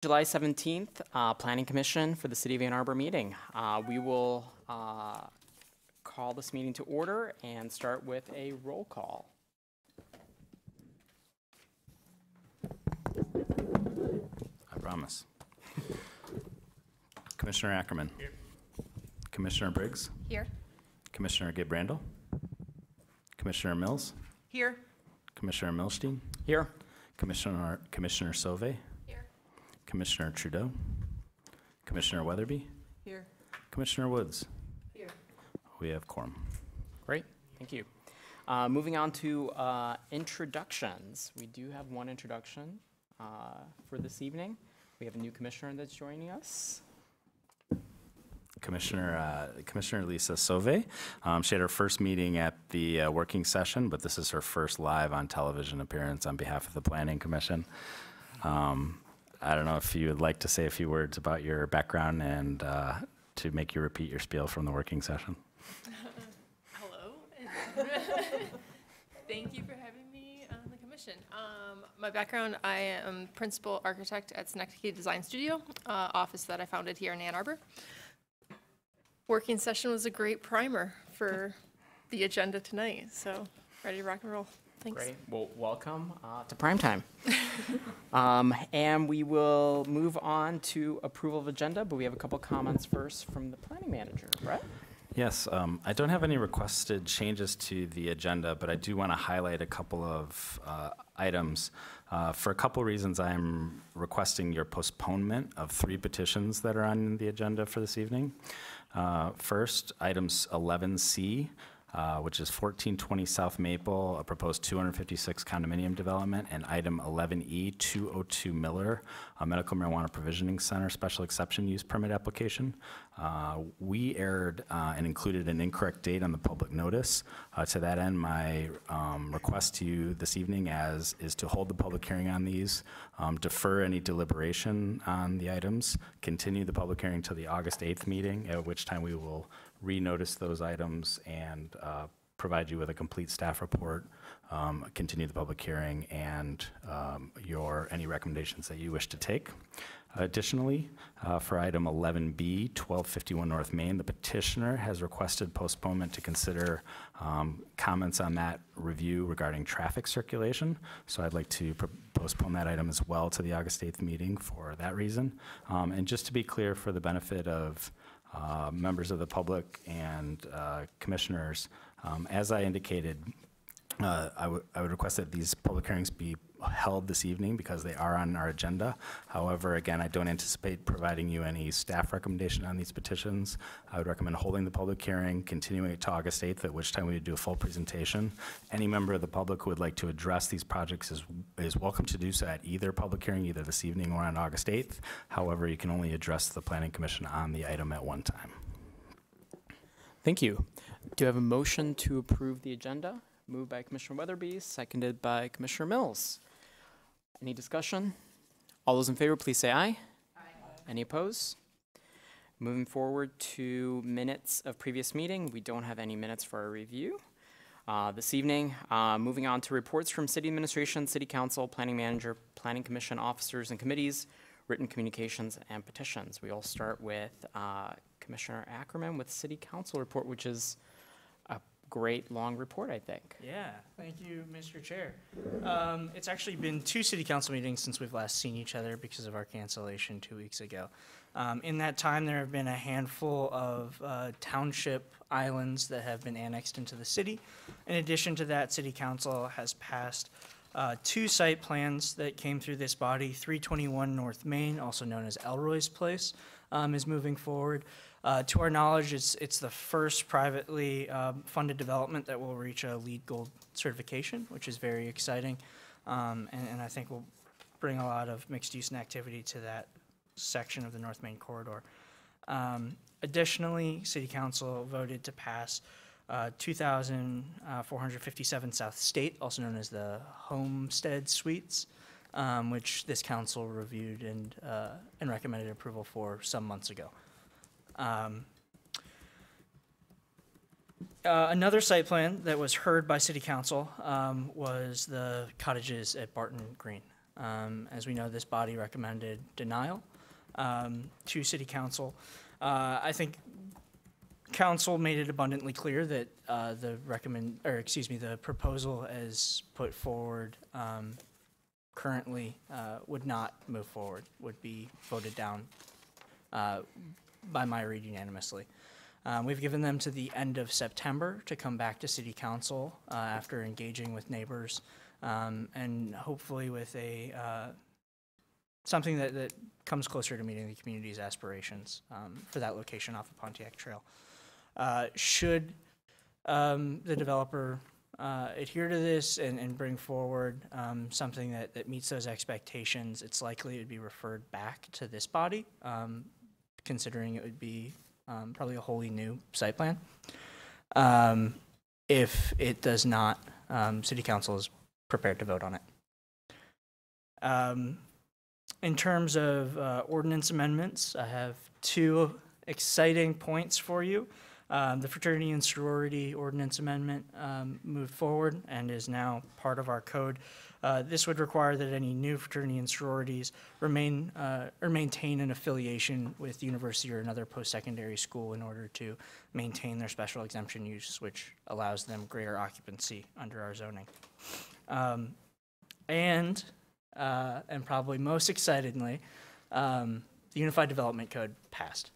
July 17th, Planning Commission for the City of Ann Arbor meeting. We will call this meeting to order and start with a roll call. I promise. Commissioner Ackerman. Here. Commissioner Briggs. Here. Commissioner Gabrandel. Commissioner Mills. Here. Commissioner Milstein. Here. Commissioner Sauvé. Here. Commissioner Trudeau. Commissioner Weatherby. Here. Commissioner Woods. Here. We have quorum. Great, thank you. Moving on to introductions. We do have one introduction for this evening. We have a new commissioner that's joining us. Commissioner Lisa Sauvé. She had her first meeting at the working session, but this is her first live on television appearance on behalf of the Planning Commission. I don't know if you would like to say a few words about your background and to make you repeat your spiel from the working session. Hello. Thank you for having me on the commission. My background, I am principal architect at Synecdoche Design Studio, office that I founded here in Ann Arbor. Working session was a great primer for the agenda tonight, so ready to rock and roll. Thanks. Great. Well, welcome to primetime. And we will move on to approval of agenda, but we have a couple comments first from the planning manager. Brett? Yes, I don't have any requested changes to the agenda, but I do want to highlight a couple of items. For a couple reasons, I'm requesting your postponement of 3 petitions that are on the agenda for this evening. First, items 11C, which is 1420 South Maple, a proposed 256 condominium development, and item 11E, 202 Miller, a medical marijuana provisioning center special exception use permit application. We erred and included an incorrect date on the public notice. To that end, my request to you this evening is to hold the public hearing on these, defer any deliberation on the items, continue the public hearing to the August 8th meeting, at which time we will renotice those items and provide you with a complete staff report, continue the public hearing, and any recommendations that you wish to take. Additionally, for item 11B, 1251 North Main, the petitioner has requested postponement to consider comments on that review regarding traffic circulation. So I'd like to postpone that item as well to the August 8th meeting for that reason. And just to be clear, for the benefit of members of the public and commissioners, as I indicated, I would request that these public hearings be held this evening because they are on our agenda. However, again, I don't anticipate providing you any staff recommendation on these petitions. I would recommend holding the public hearing, continuing it to August 8th, at which time we would do a full presentation. Any member of the public who would like to address these projects is welcome to do so at either public hearing, either this evening or on August 8th. However, you can only address the Planning Commission on the item at one time. Thank you. Do you have a motion to approve the agenda? Moved by Commissioner Weatherby, seconded by Commissioner Mills. Any discussion? All those in favor, please say aye. Aye. Any opposed? Moving forward to minutes of previous meeting. We don't have any minutes for our review this evening. Moving on to reports from City Administration, City Council, Planning Manager, Planning Commission officers and committees, written communications, and petitions. We all start with Commissioner Ackerman with City Council report, which is a great long report, I think. Yeah, thank you, Mr. Chair. It's actually been 2 city council meetings since we've last seen each other because of our cancellation 2 weeks ago. In that time, there have been a handful of township islands that have been annexed into the city. In addition to that, City Council has passed 2 site plans that came through this body. 321 North Main, also known as Elroy's Place, is moving forward. To our knowledge, it's the first privately funded development that will reach a LEED Gold certification, which is very exciting, and I think will bring a lot of mixed use and activity to that section of the North Main corridor. Additionally, City Council voted to pass 2,457 South State, also known as the Homestead Suites, which this council reviewed and recommended approval for some months ago. Another site plan that was heard by City Council was the cottages at Barton Green. As we know, this body recommended denial to City Council. I think Council made it abundantly clear that the proposal as put forward currently would not move forward, would be voted down by my read unanimously. We've given them to the end of September to come back to City Council after engaging with neighbors and hopefully with something that comes closer to meeting the community's aspirations for that location off of Pontiac Trail. Should the developer adhere to this and bring forward something that meets those expectations, it's likely it would be referred back to this body, considering it would be probably a wholly new site plan. If it does not, City Council is prepared to vote on it. In terms of ordinance amendments, I have two exciting points for you. The fraternity and sorority ordinance amendment moved forward and is now part of our code. This would require that any new fraternity and sororities remain or maintain an affiliation with the university or another post-secondary school in order to maintain their special exemption use, which allows them greater occupancy under our zoning. And probably most excitingly, the Unified Development Code passed.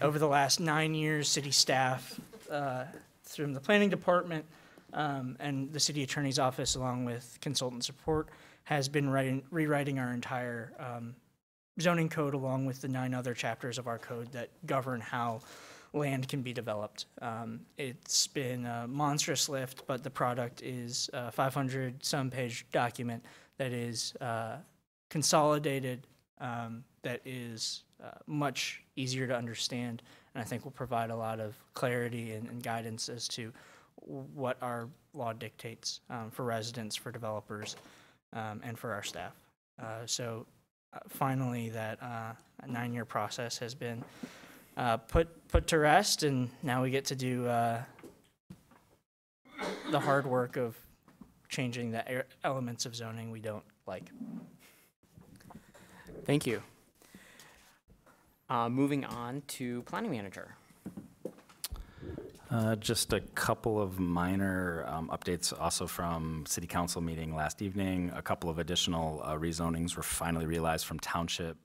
Over the last 9 years, city staff, through the planning department and the city attorney's office, along with consultant support, has been rewriting our entire zoning code along with the 9 other chapters of our code that govern how land can be developed. It's been a monstrous lift, but the product is a 500-some page document that is consolidated, that is much easier to understand, and I think will provide a lot of clarity and guidance as to what our law dictates for residents, for developers, and for our staff. So finally, that 9-year process has been put to rest, and now we get to do the hard work of changing the elements of zoning we don't like. Thank you. Moving on to planning manager. Just a couple of minor updates also from City Council meeting last evening. A couple of additional rezonings were finally realized from township,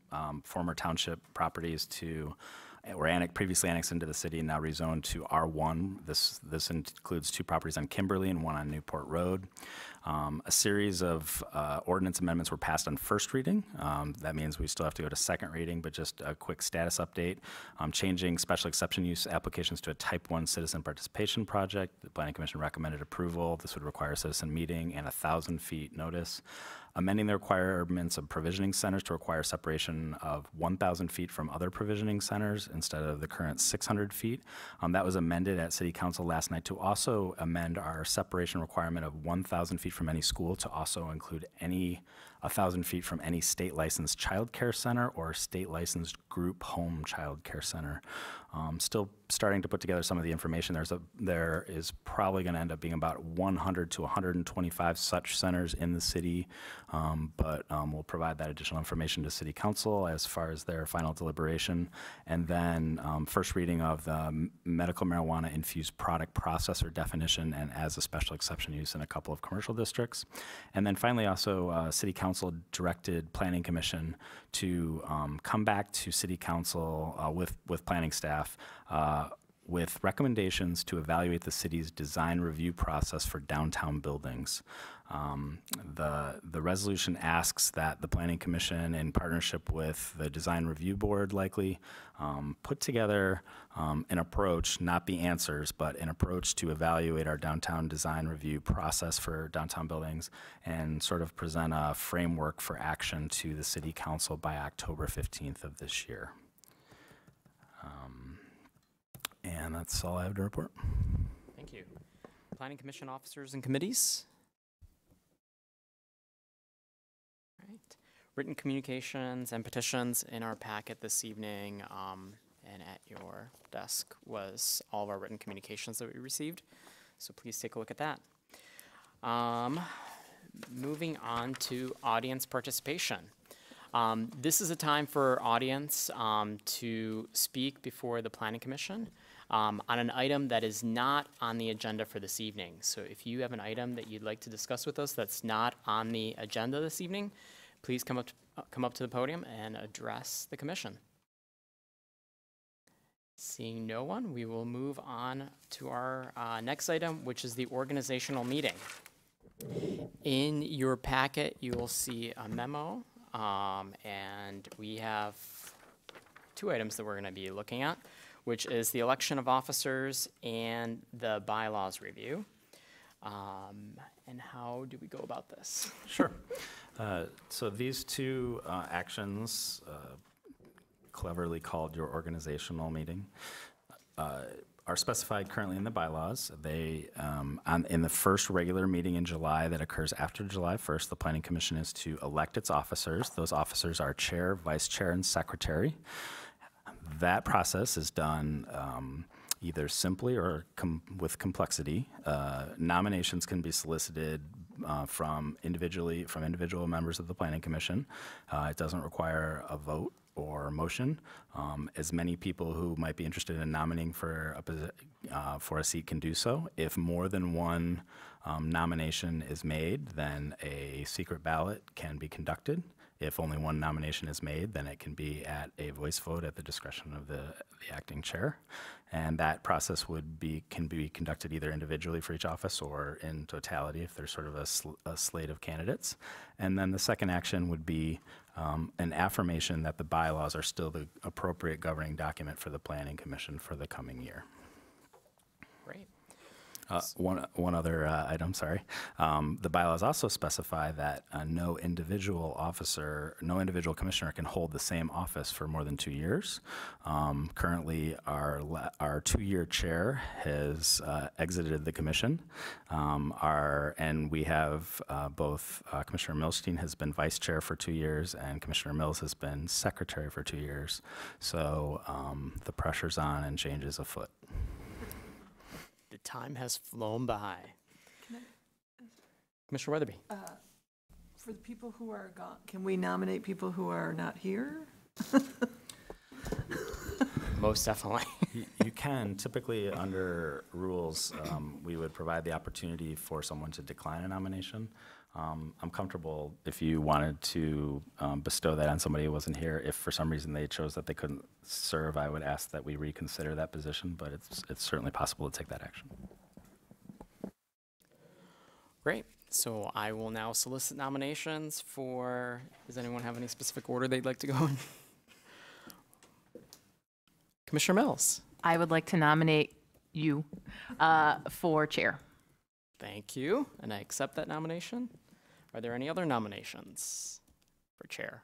former township properties to were previously annexed into the city and now rezoned to R1. This includes 2 properties on Kimberly and 1 on Newport Road. A series of ordinance amendments were passed on first reading. That means we still have to go to second reading, but just a quick status update. Changing special exception use applications to a type 1 citizen participation project. The Planning Commission recommended approval. This would require a citizen meeting and 1,000 feet notice. Amending the requirements of provisioning centers to require separation of 1,000 feet from other provisioning centers instead of the current 600 feet. That was amended at City Council last night to also amend our separation requirement of 1,000 feet from any school to also include 1,000 feet from any state licensed child care center or state licensed group home child care center. Still starting to put together some of the information. There is probably going to end up being about 100 to 125 such centers in the city, but we'll provide that additional information to City Council as far as their final deliberation. And then first reading of the medical marijuana infused product processor definition and as a special exception use in a couple of commercial districts. And then finally also City Council directed Planning Commission to come back to City Council with planning staff with recommendations to evaluate the city's design review process for downtown buildings. The resolution asks that the Planning Commission, in partnership with the Design Review Board likely, put together an approach, not the answers, but an approach to evaluate our downtown design review process for downtown buildings and sort of present a framework for action to the City Council by October 15th of this year. And that's all I have to report. Thank you. Planning Commission officers and committees. All right. Written communications and petitions in our packet this evening and at your desk was all of our written communications that we received. So please take a look at that. Moving on to audience participation. This is a time for audience to speak before the Planning Commission on an item that is not on the agenda for this evening. So if you have an item that you'd like to discuss with us that's not on the agenda this evening, please come up to the podium and address the commission. Seeing no one, we will move on to our next item, which is the organizational meeting. In your packet, you will see a memo, and we have two items that we're going to be looking at, which is the election of officers and the bylaws review. And how do we go about this? Sure. So these two actions, cleverly called your organizational meeting, are specified currently in the bylaws. They, in the first regular meeting in July that occurs after July 1st, the Planning Commission is to elect its officers. Those officers are chair, vice chair, and secretary. That process is done either simply or with complexity. Nominations can be solicited from individual members of the Planning Commission. It doesn't require a vote or motion. As many people who might be interested in nominating for a seat can do so. If more than one nomination is made, then a secret ballot can be conducted. If only one nomination is made, then it can be at a voice vote at the discretion of the acting chair. And that process can be conducted either individually for each office or in totality if there's sort of a slate of candidates. And then the second action would be an affirmation that the bylaws are still the appropriate governing document for the Planning Commission for the coming year. Great. One other item, sorry. The bylaws also specify that no individual commissioner can hold the same office for more than 2 years. Currently, our 2-year chair has exited the commission, and we have both Commissioner Milstein has been vice chair for 2 years, and Commissioner Mills has been secretary for 2 years. So the pressure's on and change is afoot. The time has flown by. Commissioner Weatherby. For the people who are gone, can we nominate people who are not here? Most definitely. You can. Typically, under rules, we would provide the opportunity for someone to decline a nomination. I'm comfortable if you wanted to bestow that on somebody who wasn't here. If for some reason they chose that they couldn't serve, I would ask that we reconsider that position, but it's certainly possible to take that action. Great. So I will now solicit nominations for, does anyone have any specific order they'd like to go in? Commissioner Mills. I would like to nominate you for chair. Thank you, and I accept that nomination. Are there any other nominations for chair?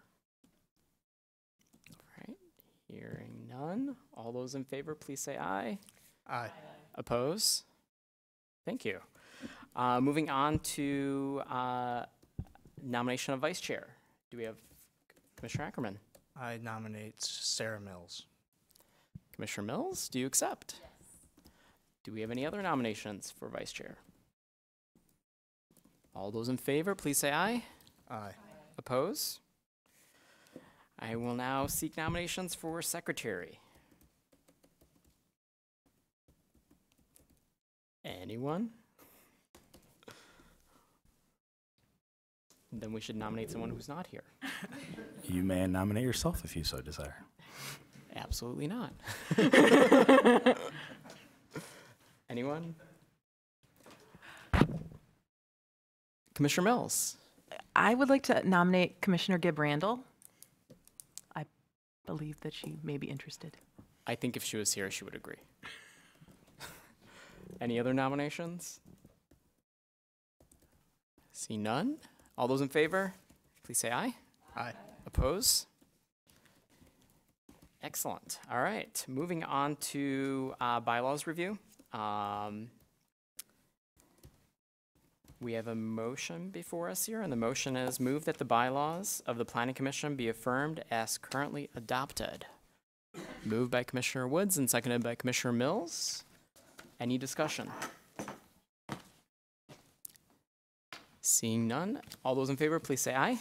All right, hearing none. All those in favor, please say aye. Aye. Oppose? Thank you. Moving on to nomination of vice chair. Do we have Commissioner Ackerman? I nominate Sarah Mills. Commissioner Mills, do you accept? Yes. Do we have any other nominations for vice chair? All those in favor, please say aye. Aye. Oppose? I will now seek nominations for secretary. Anyone? Then we should nominate someone who's not here. You may nominate yourself if you so desire. Absolutely not. Anyone? Commissioner Mills. I would like to nominate Commissioner Gibb Randall. I believe that she may be interested. I think if she was here, she would agree. Any other nominations? See none? All those in favor, please say aye. Aye. Oppose? Excellent. All right. Moving on to bylaws review. We have a motion before us here, and the motion is move that the bylaws of the Planning Commission be affirmed as currently adopted. Moved by Commissioner Woods and seconded by Commissioner Mills. Any discussion? Seeing none, all those in favor, please say aye.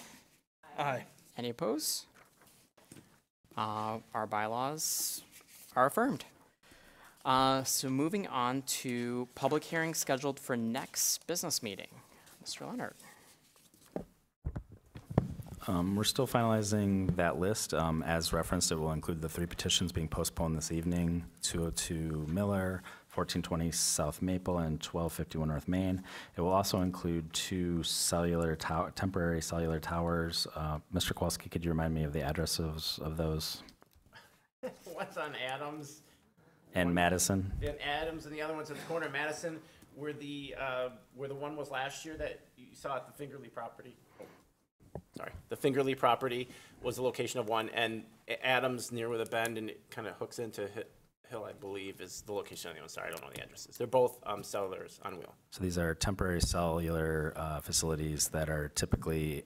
Aye. Any opposed? Our bylaws are affirmed. So moving on to public hearing scheduled for next business meeting. Mr. Leonard. We're still finalizing that list. As referenced, it will include the 3 petitions being postponed this evening: 202 Miller, 1420 South Maple, and 1251 North Main. It will also include 2 temporary cellular towers. Mr. Kowalski, could you remind me of the addresses of those? One's on Adams. And Madison? And Adams, and the other one's at the corner of Madison, where the one was last year that you saw at the Fingerly property. Sorry, the Fingerly property was the location of one, and Adams, near where the bend and it kind of hooks into Hill, I believe, is the location of the other one. Sorry, I don't know the addresses. They're both cellulars on wheel. So these are temporary cellular facilities that are typically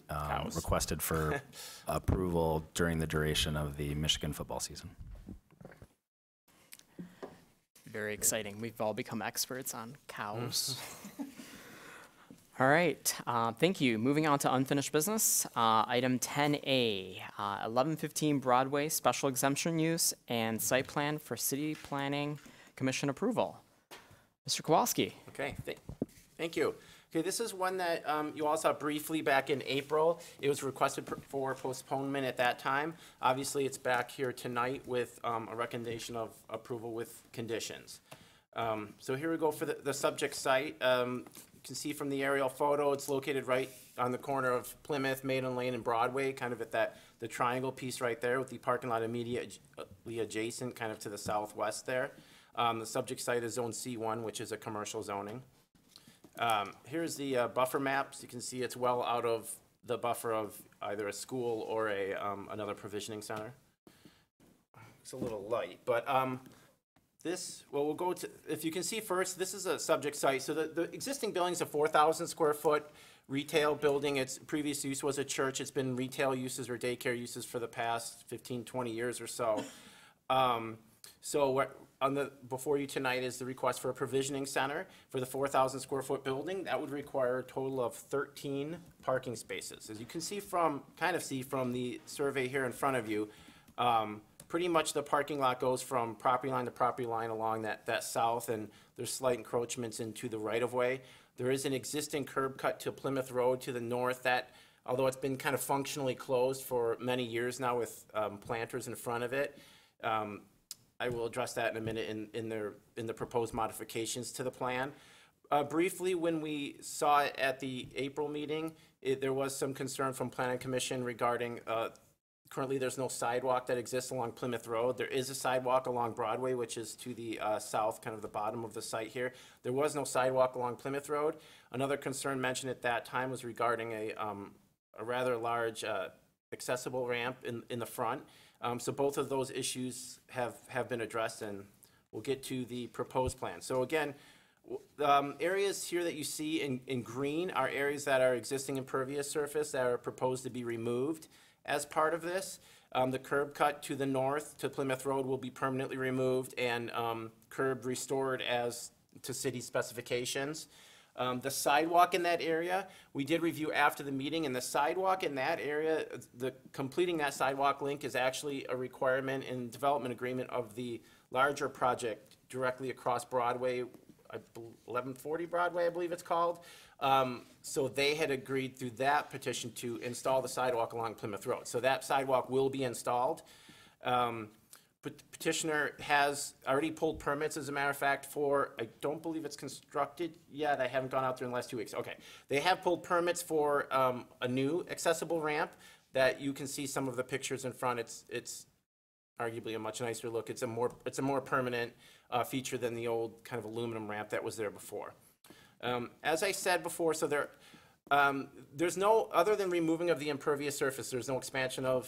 requested for approval during the duration of the Michigan football season. Very exciting. We've all become experts on cows. All right, thank you. Moving on to unfinished business. Item 10A, 1115 Broadway, special exemption use and site plan for City Planning Commission approval. Mr. Kowalski. Okay, thank you. Okay, this is one that you all saw briefly back in April. It was requested for postponement at that time. Obviously, it's back here tonight with a recommendation of approval with conditions. So here we go for the subject site. You can see from the aerial photo, it's located right on the corner of Plymouth, Maiden Lane, and Broadway, kind of at the triangle piece right there, with the parking lot immediately adjacent, kind of to the southwest there. The subject site is Zone C1, which is a commercial zoning. Here's the buffer map. So you can see it's well out of the buffer of either a school or another provisioning center. It's a little light, but we'll go to, if you can see first, this is a subject site. So the existing building is a 4,000 square foot retail building. Its previous use was a church. It's been retail uses or daycare uses for the past 15, 20 years or so. So what before you tonight is the request for a provisioning center for the 4,000 square foot building. That would require a total of 13 parking spaces. As you can see from the survey here in front of you, pretty much the parking lot goes from property line to property line along that south, and there's slight encroachments into the right-of-way. There is an existing curb cut to Plymouth Road to the north that, although it's been kind of functionally closed for many years now with planters in front of it, I will address that in a minute in the proposed modifications to the plan. Briefly, when we saw it at the April meeting, there was some concern from Planning Commission regarding currently, there's no sidewalk that exists along Plymouth Road. There is a sidewalk along Broadway, which is to the south, kind of the bottom of the site here. There was no sidewalk along Plymouth Road. Another concern mentioned at that time was regarding a rather large accessible ramp in the front. So both of those issues have been addressed, and we'll get to the proposed plan. So again, areas here that you see in green are areas that are existing impervious surface that are proposed to be removed. As part of this, the curb cut to the north to Plymouth Road will be permanently removed and curb restored as to city specifications. The sidewalk in that area, we did review after the meeting, and the sidewalk in that area, completing that sidewalk link is actually a requirement in development agreement of the larger project directly across Broadway, 1140 Broadway, I believe it's called. So they had agreed through that petition to install the sidewalk along Plymouth Road. So that sidewalk will be installed. Petitioner has already pulled permits, as a matter of fact, for, I don't believe it's constructed yet. I haven't gone out there in the last 2 weeks. Okay. They have pulled permits for a new accessible ramp that you can see some of the pictures in front. It's arguably a much nicer look. It's a more permanent feature than the old kind of aluminum ramp that was there before. As I said before, so there's no, other than removing of the impervious surface, there's no expansion of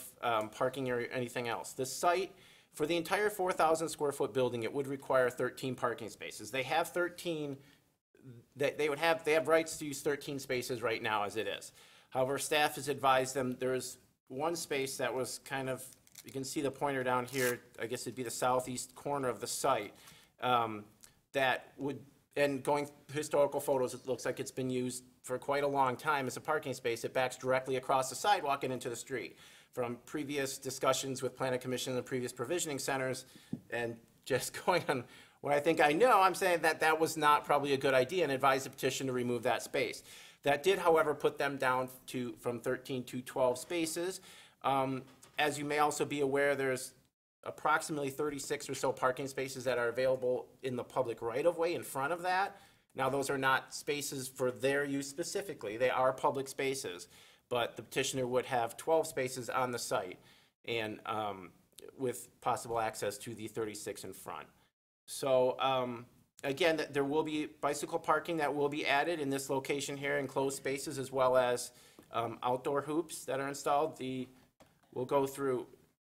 parking or anything else. The site, for the entire 4,000 square foot building, it would require 13 parking spaces. They have 13, they have rights to use 13 spaces right now as it is. However, staff has advised them there's one space that was kind of, you can see the pointer down here, I guess it'd be the southeast corner of the site, that would and going historical photos, it looks like it's been used for quite a long time as a parking space. It backs directly across the sidewalk and into the street. From previous discussions with Planning Commission and previous provisioning centers, and just going on what I think I know, I'm saying that that was not probably a good idea and advised the petition to remove that space. That did, however, put them down from 13 to 12 spaces. As you may also be aware, there's approximately 36 or so parking spaces that are available in the public right-of-way in front of that. Now, those are not spaces for their use specifically. They are public spaces, but the petitioner would have 12 spaces on the site and with possible access to the 36 in front. So again, there will be bicycle parking that will be added in this location here, enclosed spaces, as well as outdoor hoops that are installed. We'll go through.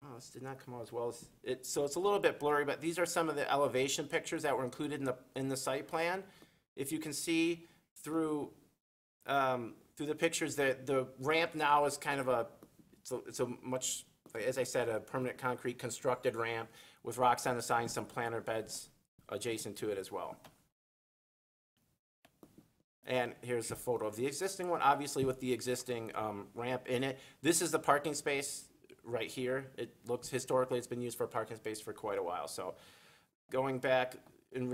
Oh, this did not come out as well as it. So it's a little bit blurry, but these are some of the elevation pictures that were included in the site plan. If you can see through the pictures, that the ramp now is kind of it's a much, as I said, a permanent concrete constructed ramp with rocks on the side and some planter beds adjacent to it as well. And here's a photo of the existing one, obviously with the existing ramp in it. This is the parking space right here. It looks, historically, it's been used for a parking space for quite a while. So going back and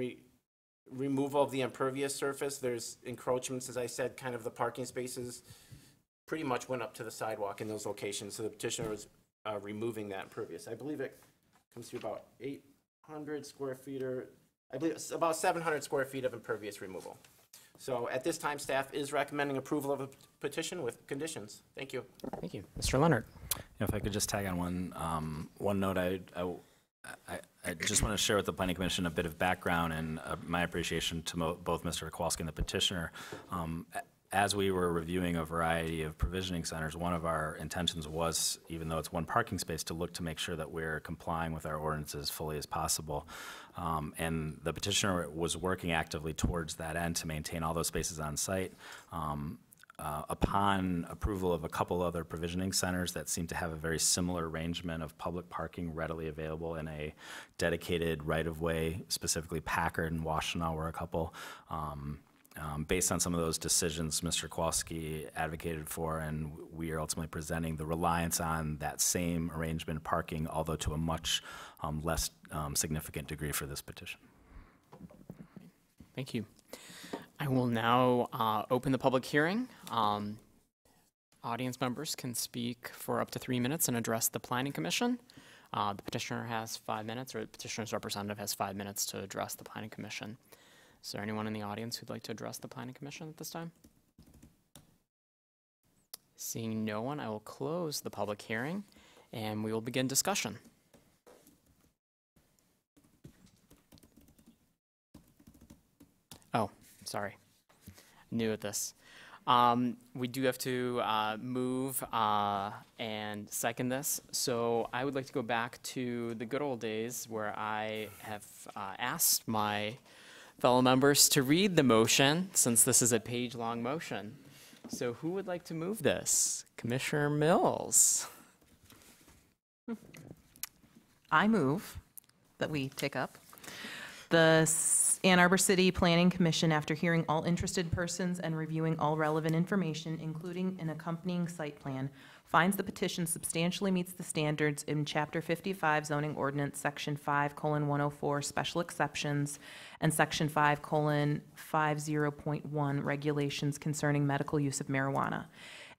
removal of the impervious surface, there's encroachments, as I said, kind of the parking spaces pretty much went up to the sidewalk in those locations. So the petitioner was removing that impervious. I believe it comes to about 800 square feet, or I believe it's about 700 square feet of impervious removal. So at this time, staff is recommending approval of a petition with conditions. Thank you. Thank you. Mr. Leonard. If I could just tag on one note, I just want to share with the Planning Commission a bit of background and my appreciation to both Mr. Kowalski and the petitioner. As we were reviewing a variety of provisioning centers, one of our intentions was, even though it's one parking space, to look to make sure that we're complying with our ordinances as fully as possible. And the petitioner was working actively towards that end to maintain all those spaces on site. Upon approval of a couple other provisioning centers that seem to have a very similar arrangement of public parking readily available in a dedicated right-of-way, specifically Packard and Washtenaw were a couple. Based on some of those decisions Mr. Kowalski advocated for, and we are ultimately presenting the reliance on that same arrangement of parking, although to a much less significant degree for this petition. Thank you. I will now open the public hearing. Audience members can speak for up to 3 minutes and address the Planning Commission. The petitioner has 5 minutes, or the petitioner's representative has 5 minutes to address the Planning Commission. Is there anyone in the audience who'd like to address the Planning Commission at this time? Seeing no one, I will close the public hearing and we will begin discussion. Oh, sorry. New at this. We do have to move and second this. So I would like to go back to the good old days where I have asked my fellow members to read the motion, since this is a page-long motion. So who would like to move this? Commissioner Mills. I move that we take up the Ann Arbor City Planning Commission, after hearing all interested persons and reviewing all relevant information, including an accompanying site plan, finds the petition substantially meets the standards in Chapter 55 Zoning Ordinance, Section 5:104 Special Exceptions, and Section 5:50.1 Regulations concerning medical use of marijuana,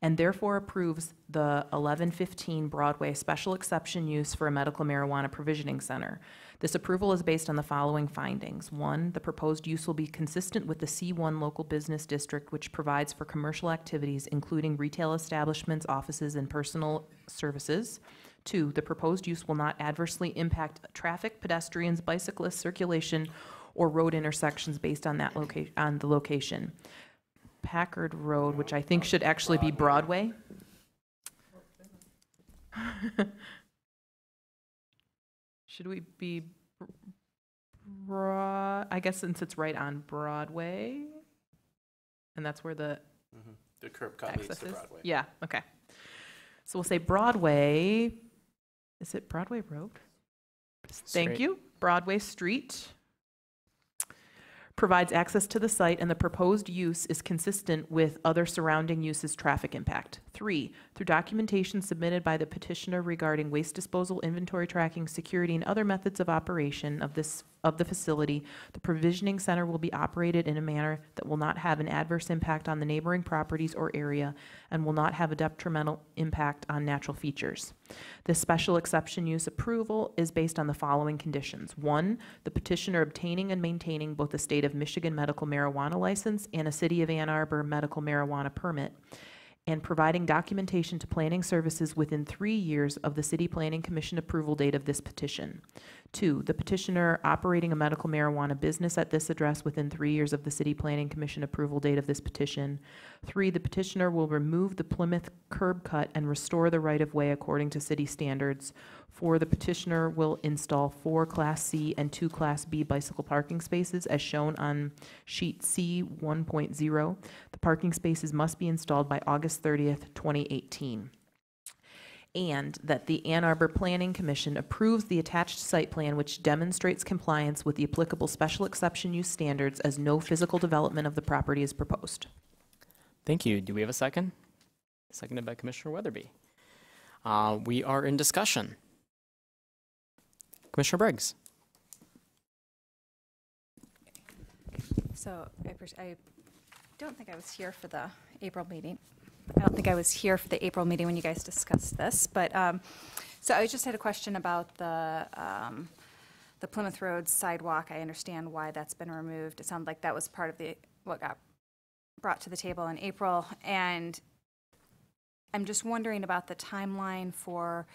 and therefore approves the 1115 Broadway Special Exception use for a medical marijuana provisioning center. This approval is based on the following findings. 1, the proposed use will be consistent with the C1 local business district, which provides for commercial activities, including retail establishments, offices, and personal services. 2, the proposed use will not adversely impact traffic, pedestrians, bicyclists, circulation, or road intersections based on that on the location. Packard Road, which I think should actually be Broadway. Should we be I guess since it's right on Broadway, and that's where the curb cut leads access to is? Broadway. Yeah, okay. So we'll say Broadway. Is it Broadway Road? Thank Straight. you. Broadway Street. provides access to the site, and the proposed use is consistent with other surrounding uses' traffic impact. 3, through documentation submitted by the petitioner regarding waste disposal, inventory tracking, security, and other methods of operation of the facility, the provisioning center will be operated in a manner that will not have an adverse impact on the neighboring properties or area and will not have a detrimental impact on natural features. This special exception use approval is based on the following conditions. 1, the petitioner obtaining and maintaining both a state of Michigan medical marijuana license and a City of Ann Arbor medical marijuana permit, and providing documentation to planning services within 3 years of the City Planning Commission approval date of this petition. 2, the petitioner operating a medical marijuana business at this address within 3 years of the City Planning Commission approval date of this petition. 3, the petitioner will remove the Plymouth curb cut and restore the right-of-way according to city standards. 4, the petitioner will install 4 Class C and 2 Class B bicycle parking spaces as shown on sheet C 1.0. The parking spaces must be installed by August 30th, 2018. And that the Ann Arbor Planning Commission approves the attached site plan which demonstrates compliance with the applicable special exception use standards as no physical development of the property is proposed. Thank you. Do we have a second? Seconded by Commissioner Weatherby. We are in discussion. Commissioner Briggs. So I don't think I was here for the April meeting. I don't think I was here for the April meeting when you guys discussed this, but so I just had a question about the Plymouth Road sidewalk. I understand why that's been removed. It sounded like that was part of what got brought to the table in April, and I'm just wondering about the timeline for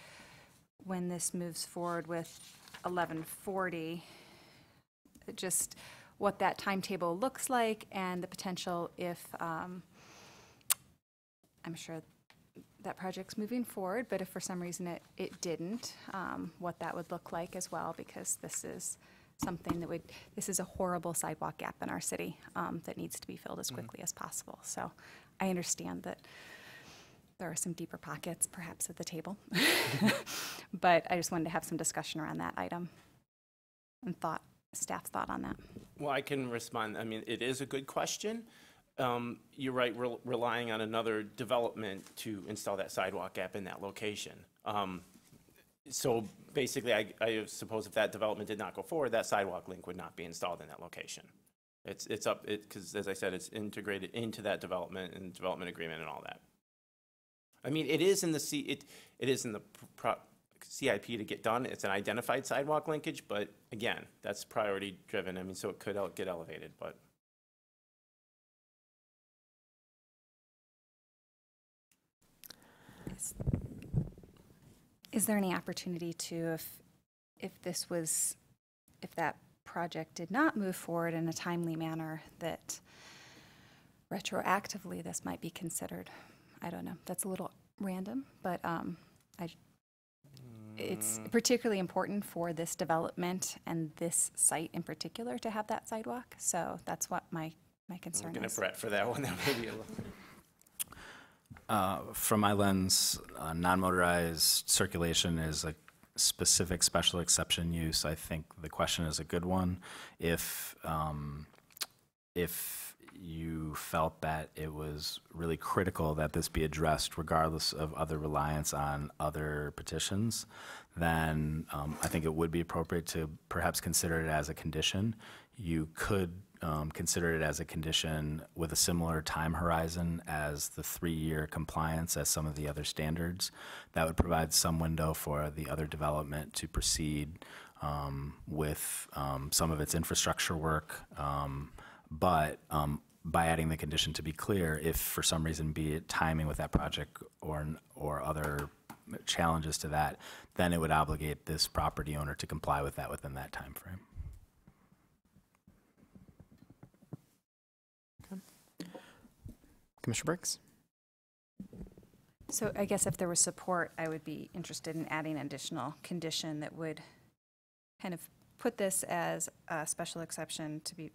when this moves forward with 1140, just what that timetable looks like and the potential if, I'm sure that project's moving forward, but if for some reason it didn't, what that would look like as well, because this is something that this is a horrible sidewalk gap in our city that needs to be filled as quickly as possible. So I understand that there are some deeper pockets perhaps at the table, but I just wanted to have some discussion around that item and staff's thought on that. Well, I can respond. I mean, it is a good question. You're right, we're relying on another development to install that sidewalk gap in that location. So basically, I suppose if that development did not go forward, that sidewalk link would not be installed in that location. It's up, because as I said, it's integrated into that development and development agreement and all that. I mean, it is in the CIP to get done. It's an identified sidewalk linkage, but again, that's priority driven. I mean, so it could get elevated, but. Is there any opportunity to, if that project did not move forward in a timely manner, that retroactively this might be considered? I don't know. That's a little random, but it's particularly important for this development and this site in particular to have that sidewalk. So that's what my concern is. I'm going to fret for that one. That may be a little. From my lens, non-motorized circulation is a specific special exception use. I think the question is a good one. If you felt that it was really critical that this be addressed regardless of other reliance on other petitions, then I think it would be appropriate to perhaps consider it as a condition. You could consider it as a condition with a similar time horizon as the 3-year compliance as some of the other standards. That would provide some window for the other development to proceed with some of its infrastructure work. But by adding the condition, to be clear, if for some reason, be it timing with that project or other challenges to that, then it would obligate this property owner to comply with that within that time frame. Commissioner Briggs? So I guess if there was support, I would be interested in adding an additional condition that would kind of put this as a special exception to be,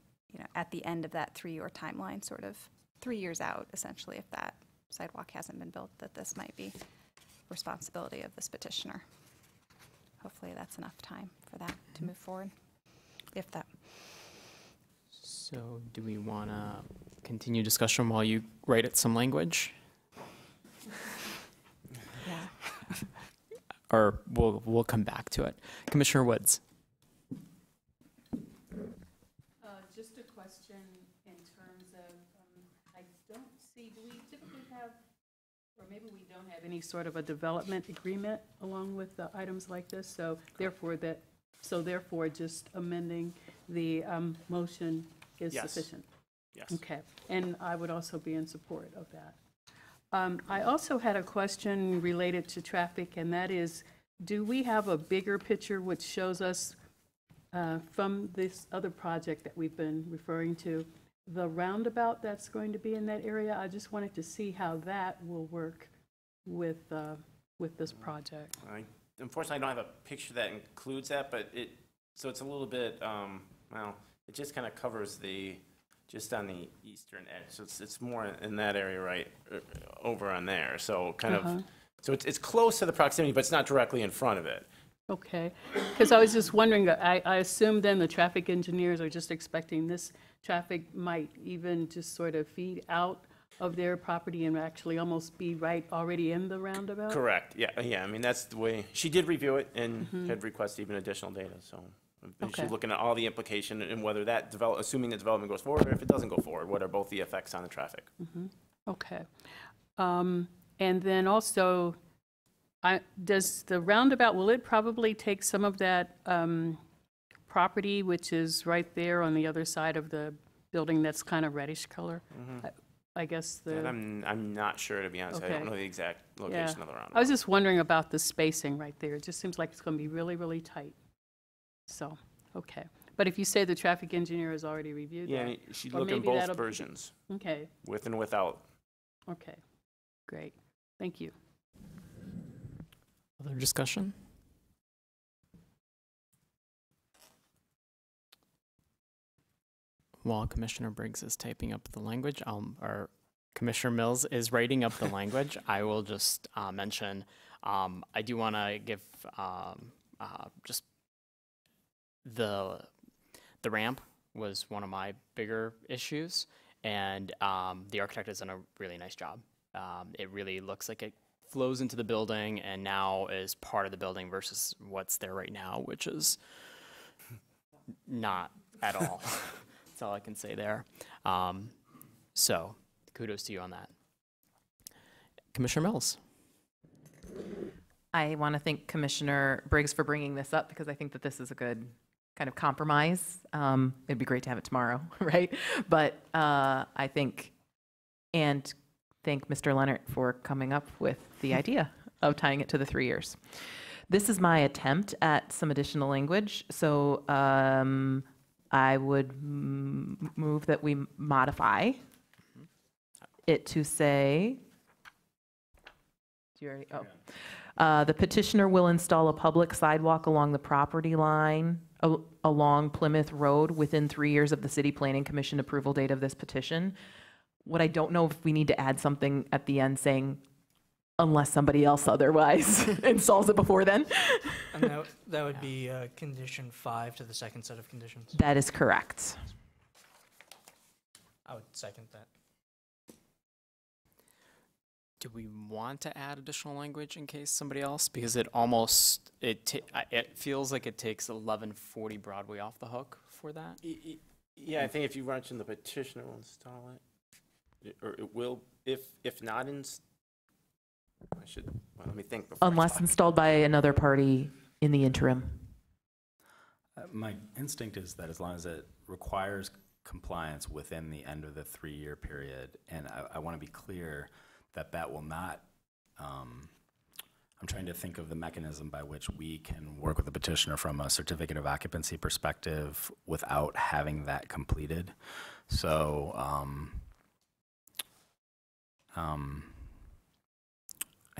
at the end of that 3-year timeline, sort of 3 years out, essentially, if that sidewalk hasn't been built, that this might be responsibility of this petitioner. Hopefully that's enough time for that to move forward, if that. So do we want to continue discussion while you write it some language? Yeah. Or we'll come back to it. Commissioner Woods. Just a question in terms of, I don't see, do we typically have, or maybe we don't have any sort of a development agreement along with the items like this? So therefore just amending the motion is Yes. sufficient? Yes. Okay, and I would also be in support of that. I also had a question related to traffic, and that is, do we have a bigger picture which shows us from this other project that we've been referring to, the roundabout that's going to be in that area? I just wanted to see how that will work with this project. Unfortunately, I don't have a picture that includes that, but so it's a little bit, well, it just kind of covers just on the eastern edge. So it's more in that area, right, over on there. So kind of, so it's close to the proximity, but it's not directly in front of it. Okay, because I was just wondering, I assume then the traffic engineers are just expecting this traffic might even just sort of feed out of their property and actually almost be right already in the roundabout? Correct, yeah, I mean, that's the way, she did review it and had requested even additional data, so. Okay. She's looking at all the implication and whether that assuming the development goes forward, or if it doesn't go forward, what are both the effects on the traffic? Okay. And then also, does the roundabout, will it probably take some of that property, which is right there on the other side of the building that's kind of reddish color? I guess And I'm not sure, to be honest. I Okay. don't know the exact location of the roundabout. I was just wondering about the spacing right there. It just seems like it's going to be really, really tight. So, okay. But if you say the traffic engineer has already reviewed Yeah, that. and she's or looking maybe both that'll- versions, Okay, with and without. okay. Great. Thank you. Other discussion? While Commissioner Briggs is typing up the language, or Commissioner Mills is writing up the language, I will just mention, I do want to give just the ramp was one of my bigger issues, and the architect has done a really nice job. It really looks like it flows into the building and now is part of the building versus what's there right now, which is not at all. That's all I can say there. So kudos to you on that. Commissioner Mills. I want to thank Commissioner Briggs for bringing this up because I think that this is a good kind of compromise. It'd be great to have it tomorrow, right? But I think, and thank Mr. Leonard for coming up with the idea of tying it to the 3 years. This is my attempt at some additional language. So I would move that we modify it to say, do you already, the petitioner will install a public sidewalk along the property line along Plymouth Road within 3 years of the City Planning Commission approval date of this petition. What I don't know if we need to add something at the end saying, unless somebody else otherwise installs it before then. And that would be condition 5 to the second set of conditions. That is correct. I would second that. Do we want to add additional language in case somebody else? Because it almost, it feels like it takes 1140 Broadway off the hook for that. Yeah, I think if you mention the petitioner will install it, or it will, if not I should, well, let me think before. Unless installed by another party in the interim. My instinct is that as long as it requires compliance within the end of the 3-year period, and I want to be clear that will not, I'm trying to think of the mechanism by which we can work with the petitioner from a certificate of occupancy perspective without having that completed. So I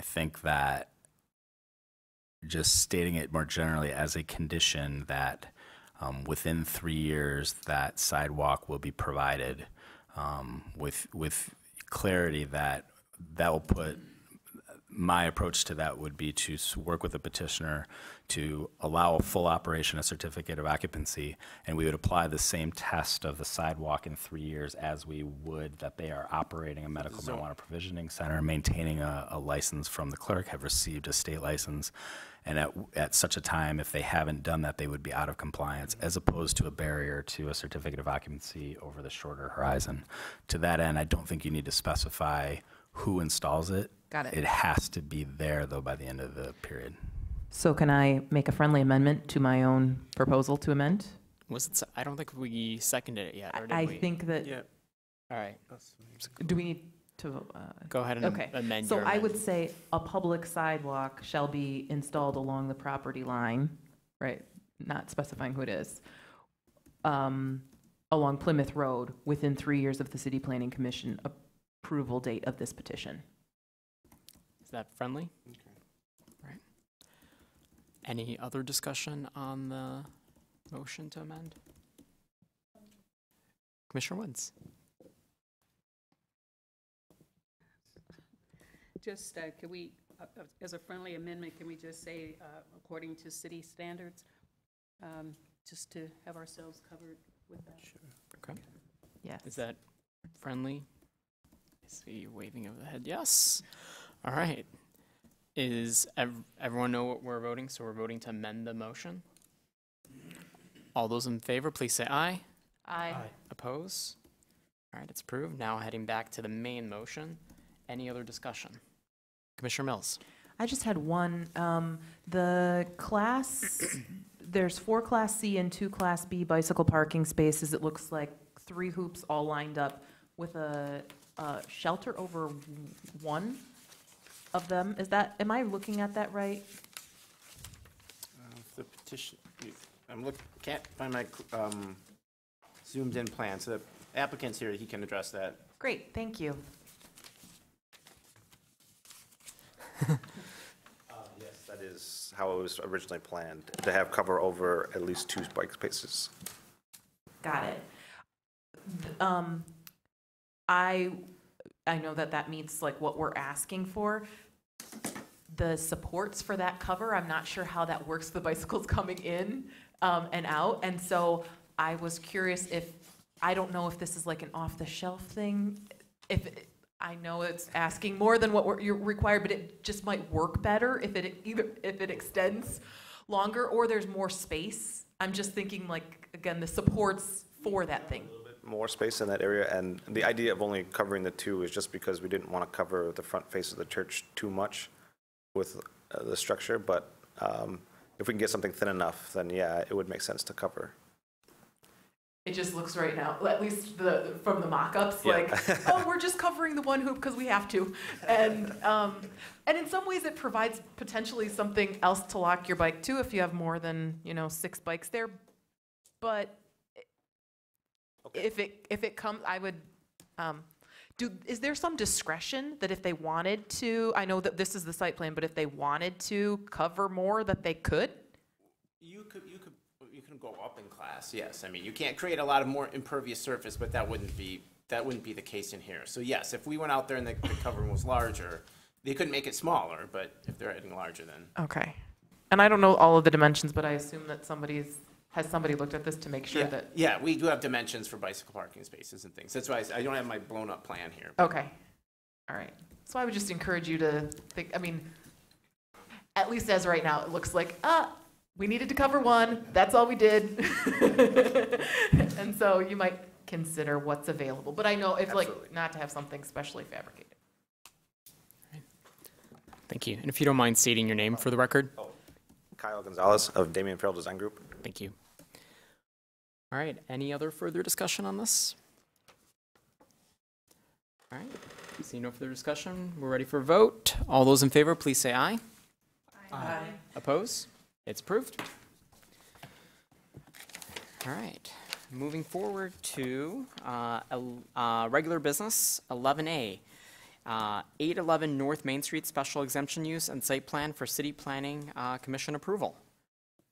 think that just stating it more generally as a condition that within 3 years that sidewalk will be provided with clarity that will put my approach to that would be to work with the petitioner to allow a full operation, a certificate of occupancy, and we would apply the same test of the sidewalk in 3 years as we would that they are operating a medical marijuana provisioning center, maintaining a license from the clerk, have received a state license, and at such a time, if they haven't done that, they would be out of compliance, as opposed to a barrier to a certificate of occupancy over the shorter horizon. To that end, I don't think you need to specify who installs it. Got it. It has to be there, though, by the end of the period. So can I make a friendly amendment to my own proposal to amend? I don't think we seconded it yet, or did I we? think that, All right, do we need to? go ahead and Okay, amend so your I would amendment. say a public sidewalk shall be installed along the property line, right, not specifying who it is, along Plymouth Road within 3 years of the City Planning Commission approval date of this petition. Is that friendly? Okay. Right. Any other discussion on the motion to amend? Commissioner Woods? Just, can we, as a friendly amendment, can we just say, according to city standards, just to have ourselves covered with that? Okay. Yes. Is that friendly? I see waving of the head. Yes. All right. Is everyone know what we're voting? So we're voting to amend the motion. All those in favor, please say aye. Aye. Oppose? All right, it's approved. Now heading back to the main motion. Any other discussion? Commissioner Mills? I just had one. The class, there's 4 Class C and 2 Class B bicycle parking spaces. It looks like 3 hoops all lined up with a shelter over one of them. Is that, am I looking at that right? The petition, can't find my zoomed in plan, so the applicant's here, he can address that. Great, thank you. Yes, that is how it was originally planned, to have cover over at least 2 bike spaces. Got it. I know that meets like what we're asking for. The supports for that cover, I'm not sure how that works, the bicycles coming in and out. And so I was curious I don't know if this is like an off-the-shelf thing. I know it's asking more than what you're required, but it just might work better if it extends longer or there's more space. I'm just thinking like, again, the supports for that thing. More space in that area, and the idea of only covering the 2 is just because we didn't want to cover the front face of the church too much with the structure, but if we can get something thin enough, then yeah, it would make sense to cover. It just looks right now, at least from the mock-ups, Yeah. like, oh, we're just covering the one hoop because we have to. And in some ways it provides potentially something else to lock your bike to if you have more than, 6 bikes there. But if it comes, I would, is there some discretion that if they wanted to, I know that this is the site plan, but if they wanted to cover more, that they could? You can go up in class, yes. I mean, you can't create a lot of more impervious surface, but that wouldn't be the case in here. So yes, if we went out there and the cover was larger, they couldn't make it smaller, but if they're adding larger, then. Okay. And I don't know all of the dimensions, but I assume that has somebody looked at this to make sure that? Yeah, we do have dimensions for bicycle parking spaces and things. That's why I don't have my blown up plan here. Okay. All right. So I would just encourage you to think, I mean, at least as right now, it looks like, we needed to cover 1. That's all we did. And so you might consider what's available. But I know if Absolutely. not to have something specially fabricated. Thank you. And if you don't mind stating your name for the record? Kyle Gonzalez of Damian Farrell Design Group. Thank you. All right, any other further discussion on this? All right, seeing no further discussion, we're ready for a vote. All those in favor, please say aye. Aye. Oppose? It's approved. All right, moving forward to regular business, 11A. 811 North Main Street Special Exemption Use and Site Plan for City Planning Commission approval.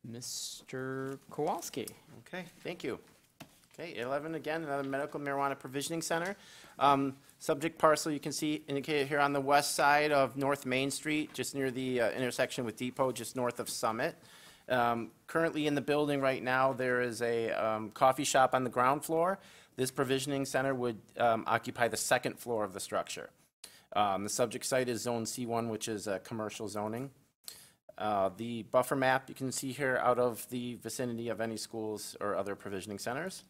Mr. Kowalski. Okay, thank you. Okay, 11 again, another medical marijuana provisioning center. Subject parcel you can see indicated here on the west side of North Main Street, just near the intersection with Depot, just north of Summit. Currently in the building right now, there is a coffee shop on the ground floor. This provisioning center would occupy the second floor of the structure. The subject site is Zone C1, which is commercial zoning. The buffer map you can see here out of the vicinity of any schools or other provisioning centers.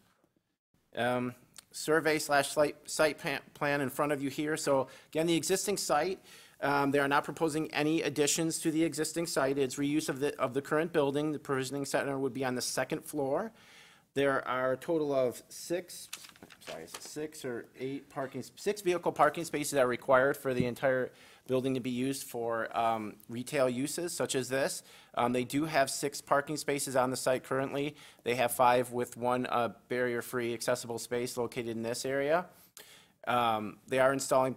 Survey / site plan in front of you here. So again, the existing site, they are not proposing any additions to the existing site. It's reuse of the current building. The provisioning center would be on the second floor. There are a total of six vehicle parking spaces that are required for the entire building to be used for retail uses such as this. They do have 6 parking spaces on the site currently. They have 5 with 1 barrier-free accessible space located in this area. They are installing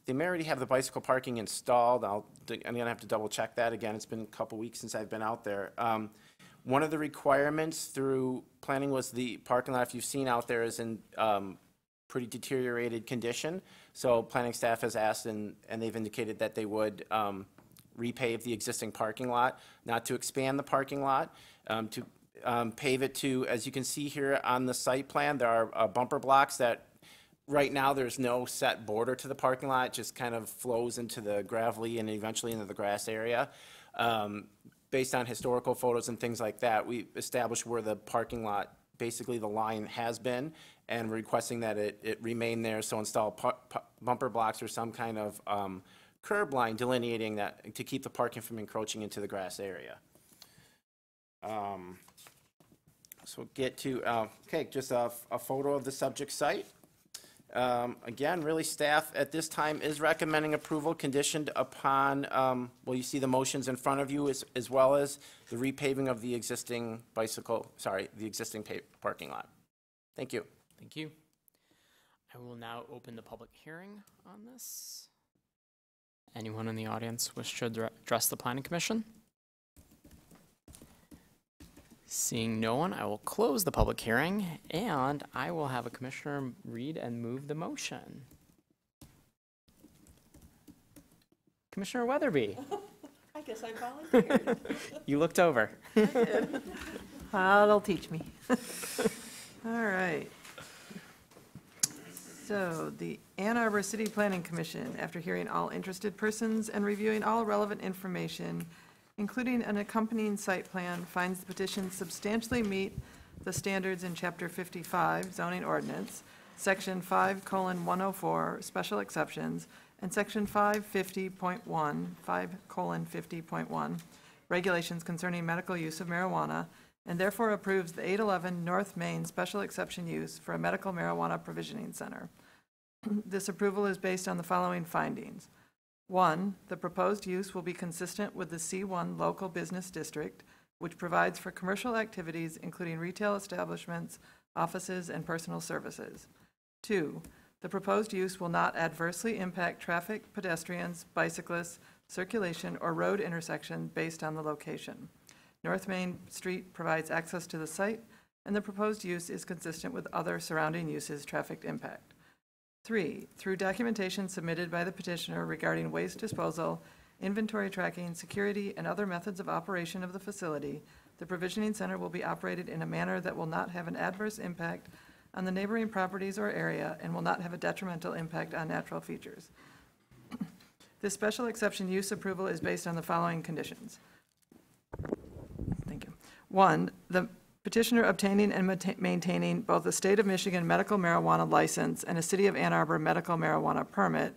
they may already have the bicycle parking installed. I'm gonna have to double check that again. It's been a couple weeks since I've been out there. One of the requirements through planning was the parking lot, if you've seen out there, is in pretty deteriorated condition. So planning staff has asked and they've indicated that they would repave the existing parking lot, not to expand the parking lot, to pave it to, as you can see here on the site plan, there are bumper blocks that right now there's no set border to the parking lot. It just kind of flows into the gravelly and eventually into the grass area. Based on historical photos and things like that, we established where the parking lot, basically the line has been, and requesting that it remain there. So install bumper blocks or some kind of curb line delineating that to keep the parking from encroaching into the grass area. So get to, okay, just a photo of the subject site. Again, really staff at this time is recommending approval conditioned upon, well, you see the motions in front of you as well as the repaving of the existing parking lot. Thank you. Thank you. I will now open the public hearing on this. Anyone in the audience wish to address the Planning Commission? Seeing no one, I will close the public hearing, and I will have a commissioner read and move the motion. Commissioner Weatherby. I guess I volunteered. You looked over. I did. They'll teach me. All right. So the Ann Arbor City Planning Commission, after hearing all interested persons and reviewing all relevant information, including an accompanying site plan, finds the petition substantially meet the standards in Chapter 55 zoning ordinance, Section 5:104 special exceptions, and Section 5:50.1 regulations concerning medical use of marijuana, and therefore approves the 811 North Main special exception use for a medical marijuana provisioning center. This approval is based on the following findings. 1, the proposed use will be consistent with the C1 local business district, which provides for commercial activities including retail establishments, offices, and personal services. 2, the proposed use will not adversely impact traffic, pedestrians, bicyclists, circulation, or road intersection based on the location. North Main Street provides access to the site, and the proposed use is consistent with other surrounding uses' traffic impact. 3, through documentation submitted by the petitioner regarding waste disposal, inventory tracking, security, and other methods of operation of the facility, the provisioning center will be operated in a manner that will not have an adverse impact on the neighboring properties or area and will not have a detrimental impact on natural features. This special exception use approval is based on the following conditions. Thank you. 1, the petitioner obtaining and maintaining both a state of Michigan medical marijuana license and a city of Ann Arbor medical marijuana permit,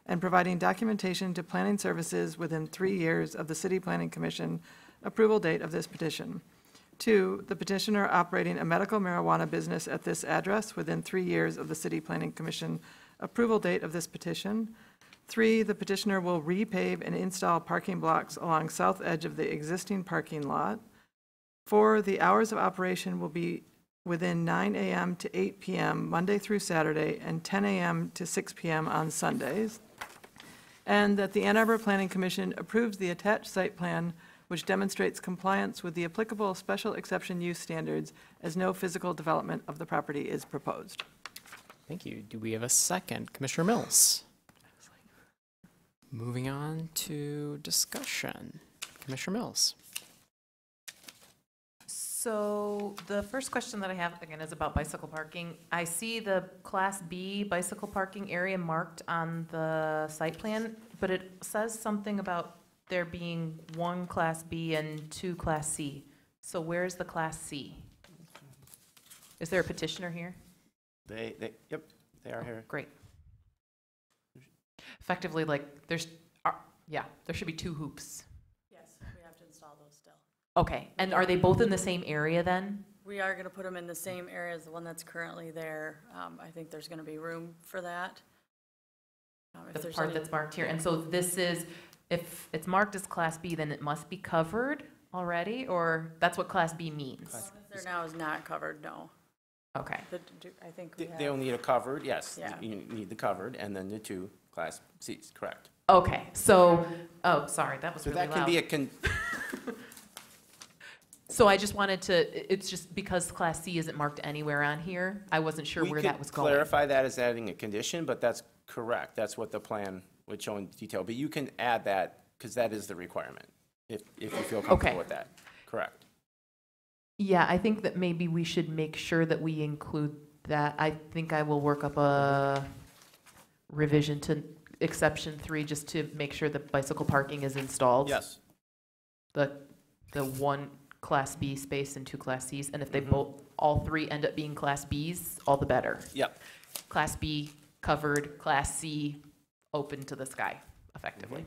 and providing documentation to planning services within 3 years of the City Planning Commission approval date of this petition. 2, the petitioner operating a medical marijuana business at this address within 3 years of the City Planning Commission approval date of this petition. 3, the petitioner will repave and install parking blocks along south edge of the existing parking lot. 4, the hours of operation will be within 9 a.m. to 8 p.m. Monday through Saturday and 10 a.m. to 6 p.m. on Sundays. And that the Ann Arbor Planning Commission approves the attached site plan which demonstrates compliance with the applicable special exception use standards as no physical development of the property is proposed. Thank you. Do we have a second? Commissioner Mills? Moving on to discussion. Commissioner Mills? So the first question that I have, again, is about bicycle parking. I see the Class B bicycle parking area marked on the site plan, but it says something about there being 1 Class B and 2 Class C. So where's the Class C? Is there a petitioner here? Yep, they are here. Great. Effectively, like, yeah, there should be 2 hoops. Yes, we have to install those still. Okay, and are they both in the same area then? We are going to put them in the same area as the one that's currently there. I think there's going to be room for that. If The there's part any- that's marked here, and so this is, if it's marked as Class B, then it must be covered already, or that's what Class B means? There now is not covered, no. Okay, But I think we They'll have, need a covered, yes. Yeah. You need the covered, and then the 2 Class Cs, correct. okay, so, oh, sorry, that was So really that can be loud. So I just wanted to, it's just because Class C isn't marked anywhere on here, I wasn't sure where that was We could going. clarify that as adding a condition, but that's correct. That's what the plan would show in detail. But you can add that, because that is the requirement, if you feel Okay. comfortable with that. Correct. Yeah, I think that maybe we should make sure that we include that. I think I will work up a revision to exception 3, just to make sure that bicycle parking is installed. Yes. The 1 Class B space and 2 Class Cs, and if they Mhm. all 3 end up being Class Bs, all the better. Yep. Class B covered, Class C open to the sky, effectively.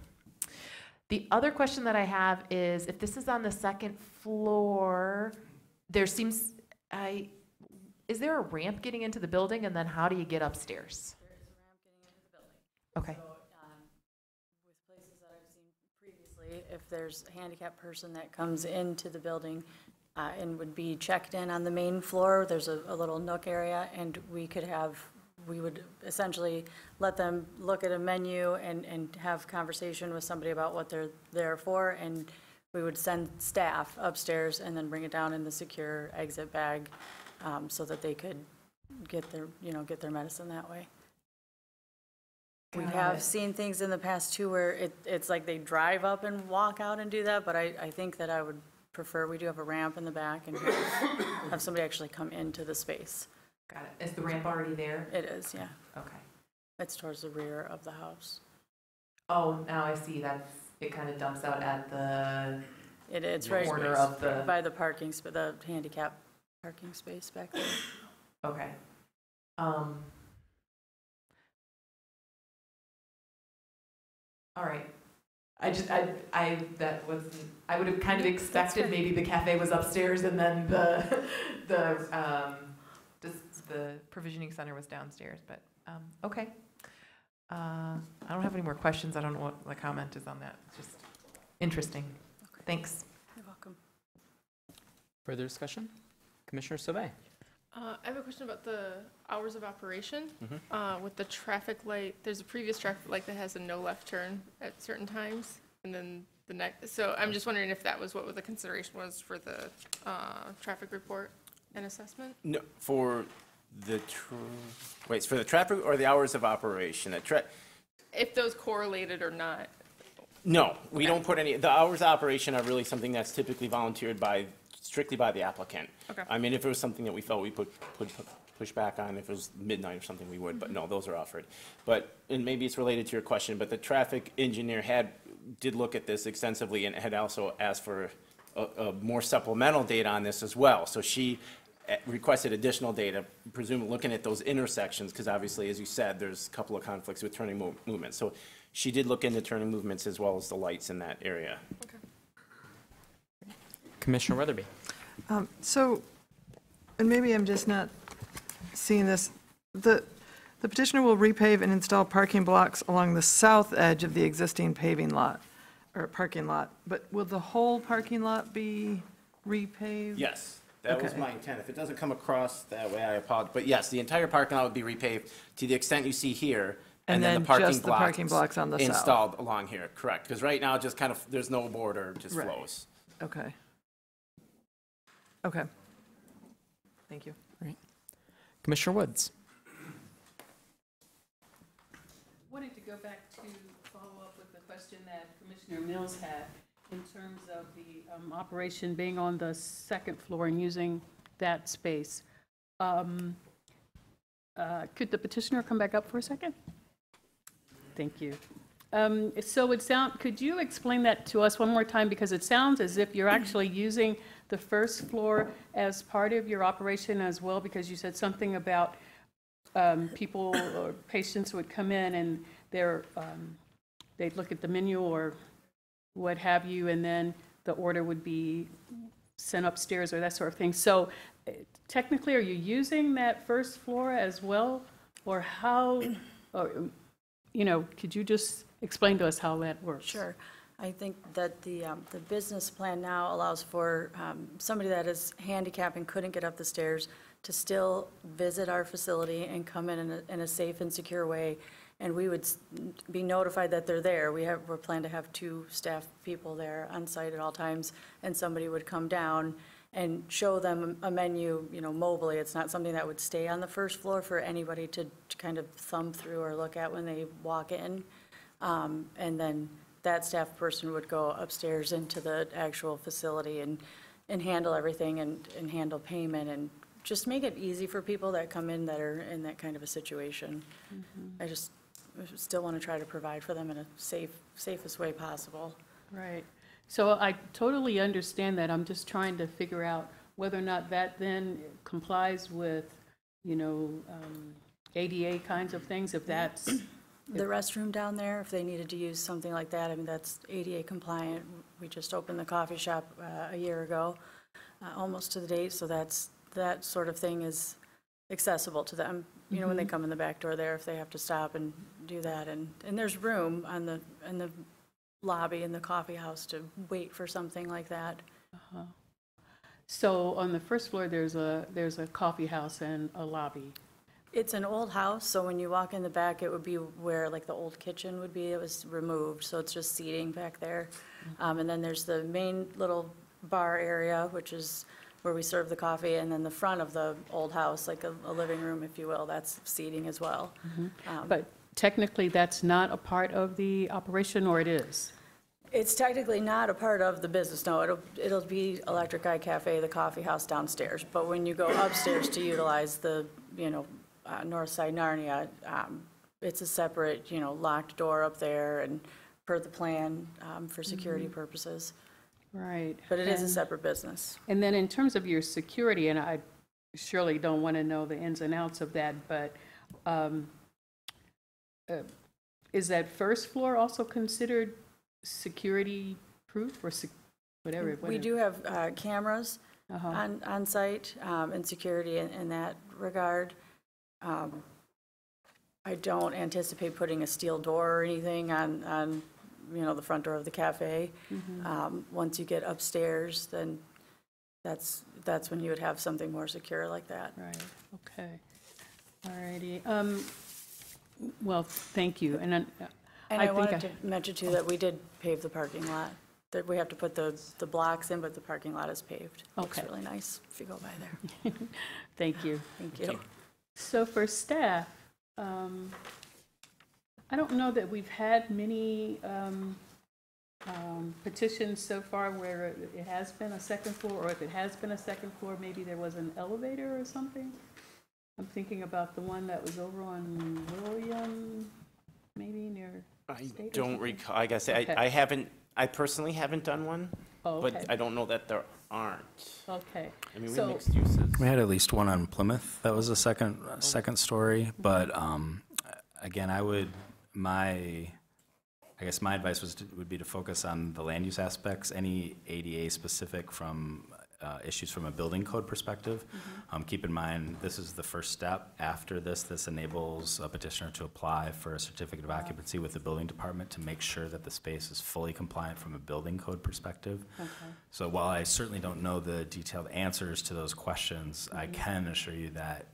The other question that I have is, if this is on the 2nd floor, there seems, is there a ramp getting into the building, and then how do you get upstairs? there is a ramp getting into the building. Okay, So, with places that I've seen previously, if there's a handicapped person that comes into the building and would be checked in on the main floor, there's a little nook area, and we would essentially let them look at a menu and have conversation with somebody about what they're there for, and we would send staff upstairs and then bring it down in the secure exit bag, so that they could get their medicine that way. We Got have it. seen things in the past too where it's like they drive up and walk out and do that, but I think that I would prefer, we do have a ramp in the back, and have somebody actually come into the space. got it. Is the ramp already there? It is, yeah. Okay. It's towards the rear of the house. Oh, now I see, it kind of dumps out at the It's right corner of the, by the the handicap parking space back there. okay. All right. I would have kind of expected maybe the cafe was upstairs and then the provisioning center was downstairs, but, okay. I don't have any more questions. I don't know what the comment is on that. It's just interesting. Thanks. You're welcome. Further discussion? Commissioner Sauvé? I have a question about the hours of operation. Mhm. With the traffic light, there's a previous traffic light that has a no left turn at certain times, and then the next, so I'm just wondering if that was what the consideration was for the traffic report and assessment? No, for the, for the traffic or the hours of operation? If those correlated or not. No, we don't put any, the hours of operation are really something that's typically volunteered strictly by the applicant. Okay. I mean, if it was something that we felt we could push back on, if it was midnight or something, we would, but no, those are offered. But, and maybe it's related to your question, but the traffic engineer did look at this extensively and had also asked for a more supplemental data on this as well. So she requested additional data, presumably looking at those intersections, because obviously, as you said, there's a couple of conflicts with turning movements. So she did look into turning movements as well as the lights in that area. Okay. Commissioner Weatherby? So, and maybe I'm just not seeing this, the petitioner will repave and install parking blocks along the south edge of the existing paving lot, or parking lot, but will the whole parking lot be repaved? Yes, that was Okay. my intent. If it doesn't come across that way, I apologize. But yes, the entire parking lot would be repaved to the extent you see here. And then then the parking just the parking blocks on the south. installed along here, correct. Because right now, just kind of, there's no border, just Right. flows. Okay. Okay. Thank you. Commissioner Woods. Wanted to go back to follow up with the question that Commissioner Mills had in terms of the operation being on the second floor and using that space. Could the petitioner come back up for a second? Thank you. Could you explain that to us one more time? Because it sounds as if you're actually using the first floor as part of your operation as well, because you said something about people or patients would come in and they'd look at the menu or what have you, and then the order would be sent upstairs or that sort of thing. So technically, are you using that first floor as well? Or how, or, could you just explain to us how that works? Sure. I think that the business plan now allows for somebody that is handicapped and couldn't get up the stairs to still visit our facility and come in a safe and secure way. And we would be notified that they're there. We're planning to have 2 staff people there on site at all times, and somebody would come down and show them a menu, mobily. It's not something that would stay on the first floor for anybody to kind of thumb through or look at when they walk in. And then that staff person would go upstairs into the actual facility and handle everything and handle payment and just make it easy for people that come in that are in that kind of a situation. I still want to try to provide for them in a safest way possible. Right. So I totally understand that. I'm just trying to figure out whether or not that then complies with, ADA kinds of things, if that's... The restroom down there, if they needed to use something like that, I mean, that's ADA compliant. We just opened the coffee shop a year ago, almost to the date, so that sort of thing is accessible to them, when they come in the back door there, if they have to stop and do that. And there's room in the lobby in the coffee house to wait for something like that. So on the first floor, there's a coffee house and a lobby. It's an old house, so when you walk in the back, it would be where like the old kitchen would be. It was removed, so it's just seating back there. And then there's the main little bar area, which is where we serve the coffee, and then the front of the old house, like a living room, if you will, that's seating as well. But technically, that's not a part of the operation, or it is? It's technically not a part of the business, no. It'll be Electric Eye Cafe, the coffee house downstairs. But when you go upstairs to utilize the, North Side Narnia, it's a separate, locked door up there and per the plan for security purposes. Right. But it is a separate business. And then in terms of your security, and I surely don't want to know the ins and outs of that, but is that first floor also considered security proof or whatever? We do have cameras on site and security in that regard. I don't anticipate putting a steel door or anything on the front door of the cafe. Once you get upstairs, then that's when you would have something more secure like that. Right, okay. All righty. Well, thank you. And I wanted to mention too that we did pave the parking lot. That we have to put the blocks in, but the parking lot is paved. Okay. Looks really nice if you go by there. Thank you. Thank you. So for staff, I don't know that we've had many petitions so far where it has been a second floor, or if it has been a second floor, maybe there was an elevator or something. I'm thinking about the one that was over on William, maybe near State or Don't something? recall, like I say, Okay. I personally haven't done one, Oh, okay. but I don't know that there aren't. Okay. I mean, we So- mixed uses. We had at least one on Plymouth that was a second story, but again, I guess my advice would be to focus on the land use aspects, any ADA specific from issues from a building code perspective. Keep in mind, this is the first step. After this enables a petitioner to apply for a certificate of occupancy with the building department to make sure that the space is fully compliant from a building code perspective. Okay. So while I certainly don't know the detailed answers to those questions, I can assure you that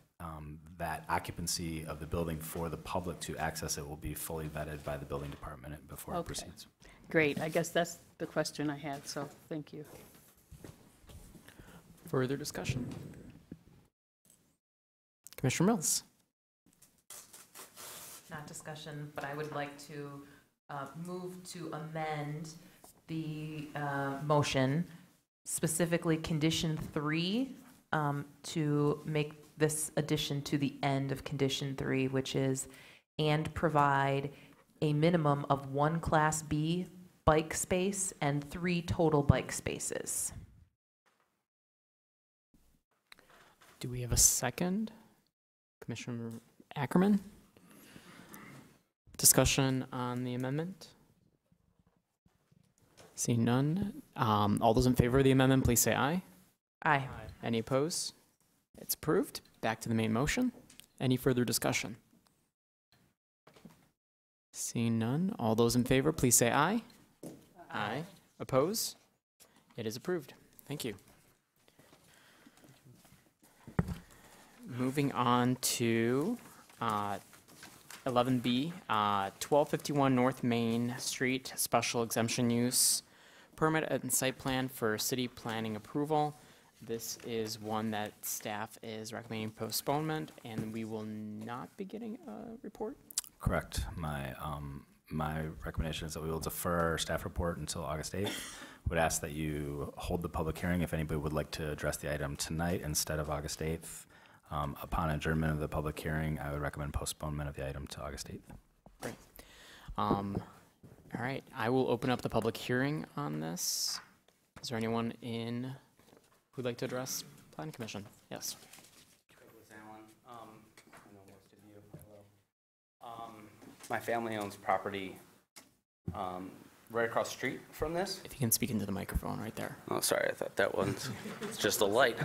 that occupancy of the building for the public to access it will be fully vetted by the building department before it Okay. proceeds. Great. I guess that's the question I had, so thank you. Further discussion? Commissioner Mills? Not discussion, but I would like to move to amend the motion, specifically condition 3, to make this addition to the end of condition 3, which is, and provide a minimum of 1 Class B bike space and 3 total bike spaces. Do we have a second? Commissioner Ackerman? Discussion on the amendment? Seeing none. All those in favor of the amendment, please say aye. Aye. Any opposed? It's approved. Back to the main motion. Any further discussion? Seeing none. All those in favor, please say aye. Aye. Oppose? It is approved. Thank you. Moving on to 11B, 1251 North Main Street, special exemption use permit and site plan for city planning approval. This is one that staff is recommending postponement, and we will not be getting a report. Correct. My recommendation is that we will defer our staff report until August 8th. Would ask that you hold the public hearing if anybody would like to address the item tonight instead of August 8th. Upon adjournment of the public hearing, I would recommend postponement of the item to August 8th. Great. All right, I will open up the public hearing on this. Is there anyone who'd like to address Planning Commission? Yes. My family owns property right across the street from this. If you can speak into the microphone right there. Oh, sorry, I thought that was just a light.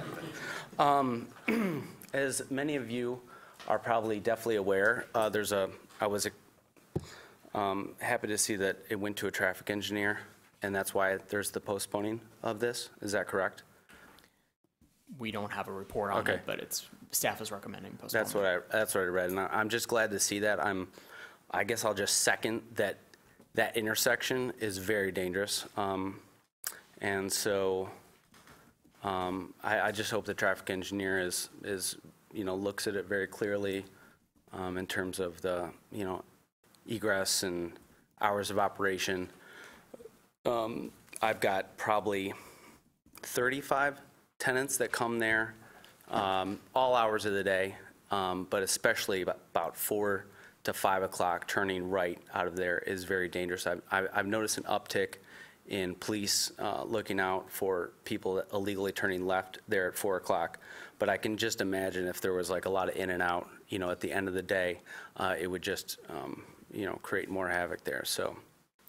As many of you are probably definitely aware, I was happy to see that it went to a traffic engineer, and that's why there's the postponing of this. Is that correct? We don't have a report on Okay. it, but staff is recommending postponement. That's what I read, and I'm just glad to see that. I guess I'll just second that intersection is very dangerous, and so I just hope the traffic engineer is looks at it very clearly in terms of the egress and hours of operation. I've got probably 35 tenants that come there all hours of the day, but especially about 4 to 5 o'clock turning right out of there is very dangerous. I've noticed an uptick in police looking out for people illegally turning left there at 4 o'clock. But I can just imagine if there was like a lot of in and out, at the end of the day, it would just, create more havoc there. So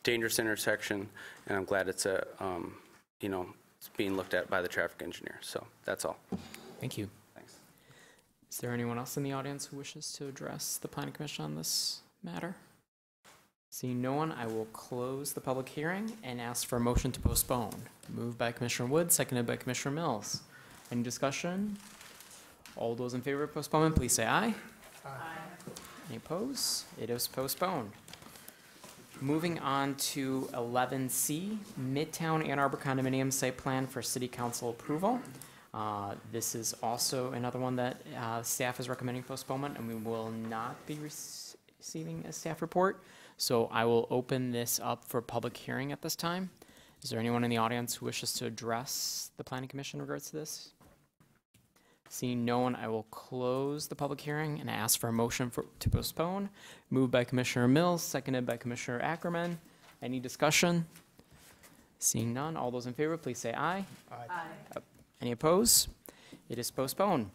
dangerous intersection, and I'm glad it's it's being looked at by the traffic engineer. So that's all. Thank you. Thanks. Is there anyone else in the audience who wishes to address the Planning Commission on this matter? Seeing no one, I will close the public hearing and ask for a motion to postpone. Moved by Commissioner Wood, seconded by Commissioner Mills. Any discussion? All those in favor of postponement, please say aye. Aye. Any opposed? It is postponed. Moving on to 11C, Midtown Ann Arbor Condominium Site Plan for City Council approval. This is also another one that staff is recommending postponement, and we will not be receiving a staff report. So I will open this up for public hearing at this time. Is there anyone in the audience who wishes to address the Planning Commission in regards to this? Seeing no one, I will close the public hearing and ask for a motion to postpone. Moved by Commissioner Mills, seconded by Commissioner Ackerman. Any discussion? Seeing none, all those in favor, please say aye. Aye. Any opposed? It is postponed.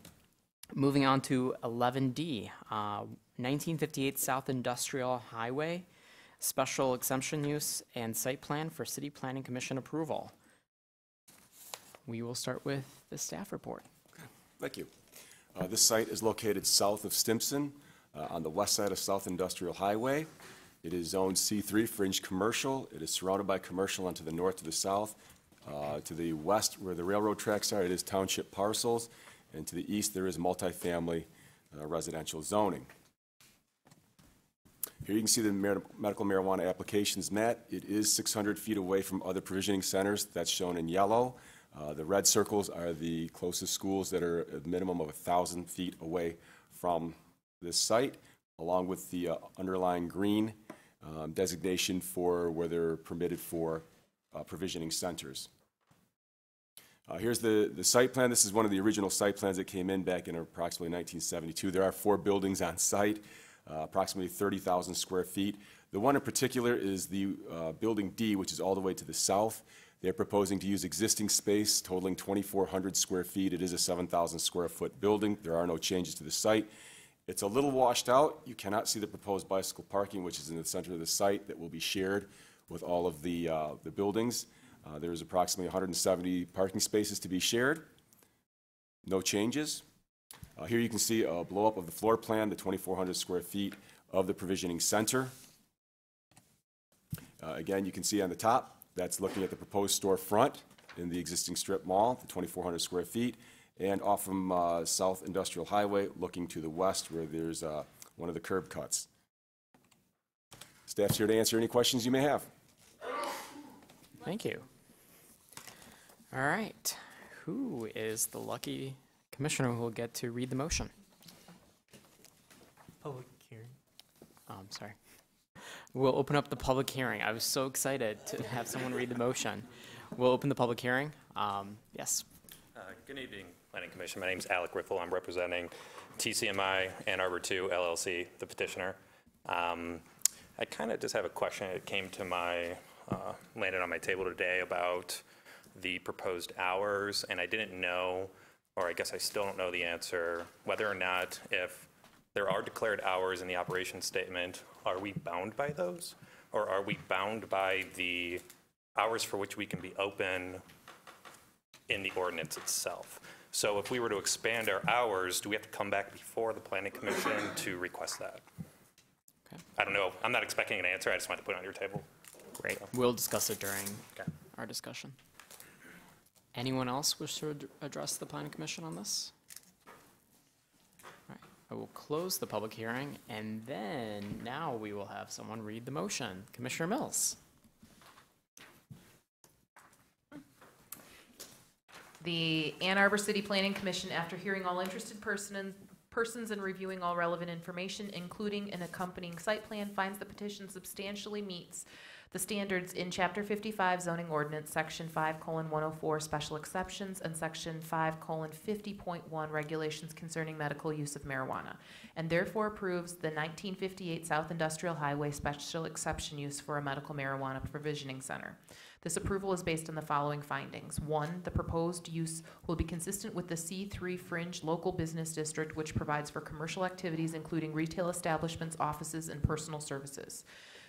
Moving on to 11D, 1958 South Industrial Highway, special exemption use and site plan for City Planning Commission approval. We will start with the staff report. Thank you. This site is located south of Stimson on the west side of South Industrial Highway. It is zoned C3 fringe commercial. It is surrounded by commercial and to the north to the south. To the west where the railroad tracks are, it is township parcels. And to the east, there is multifamily residential zoning. Here you can see the medical marijuana applications met. It is 600 feet away from other provisioning centers. That's shown in yellow. The red circles are the closest schools that are a minimum of 1,000 feet away from this site, along with the underlying green designation for where they're permitted for provisioning centers. Here's the site plan. This is one of the original site plans that came in back in approximately 1972. There are 4 buildings on site, approximately 30,000 square feet. The one in particular is the building D, which is all the way to the south. They're proposing to use existing space totaling 2,400 square feet. It is a 7,000 square foot building. There are no changes to the site. It's a little washed out. You cannot see the proposed bicycle parking, which is in the center of the site, that will be shared with all of the buildings. There's approximately 170 parking spaces to be shared. No changes. Here you can see a blow-up of the floor plan, the 2,400 square feet of the provisioning center. Again, you can see on the top, that's looking at the proposed storefront in the existing strip mall, the 2,400 square feet, and off from South Industrial Highway, looking to the west where there's one of the curb cuts. Staff's here to answer any questions you may have. Thank you. All right. Who is the lucky commissioner who will get to read the motion? Public hearing. Oh, I'm sorry. We'll open up the public hearing. I was so excited to have someone read the motion. We'll open the public hearing. Yes. Good evening, Planning Commission. My name is Alec Riffle. I'm representing TCMI Ann Arbor 2 LLC, the petitioner. I kind of just have a question. It came to my, landed on my table today about the proposed hours, and I didn't know, or I guess I still don't know the answer, whether or not if there are declared hours in the operation statement, are we bound by those? Or are we bound by the hours for which we can be open in the ordinance itself? So if we were to expand our hours, do we have to come back before the Planning Commission to request that? Okay. I don't know. I'm not expecting an answer. I just wanted to put it on your table. Great. We'll discuss it during our discussion. Anyone else wish to address the Planning Commission on this? All right. I will close the public hearing, and then now we will have someone read the motion. Commissioner Mills. The Ann Arbor City Planning Commission, after hearing all interested persons and reviewing all relevant information, including an accompanying site plan, finds the petition substantially meets the standards in Chapter 55 zoning ordinance, Section 5:104 special exceptions, and Section 5:50.1 regulations concerning medical use of marijuana, and therefore approves the 1958 South Industrial Highway special exception use for a medical marijuana provisioning center. This approval is based on the following findings. 1, the proposed use will be consistent with the C3 Fringe Local Business District, which provides for commercial activities including retail establishments, offices, and personal services.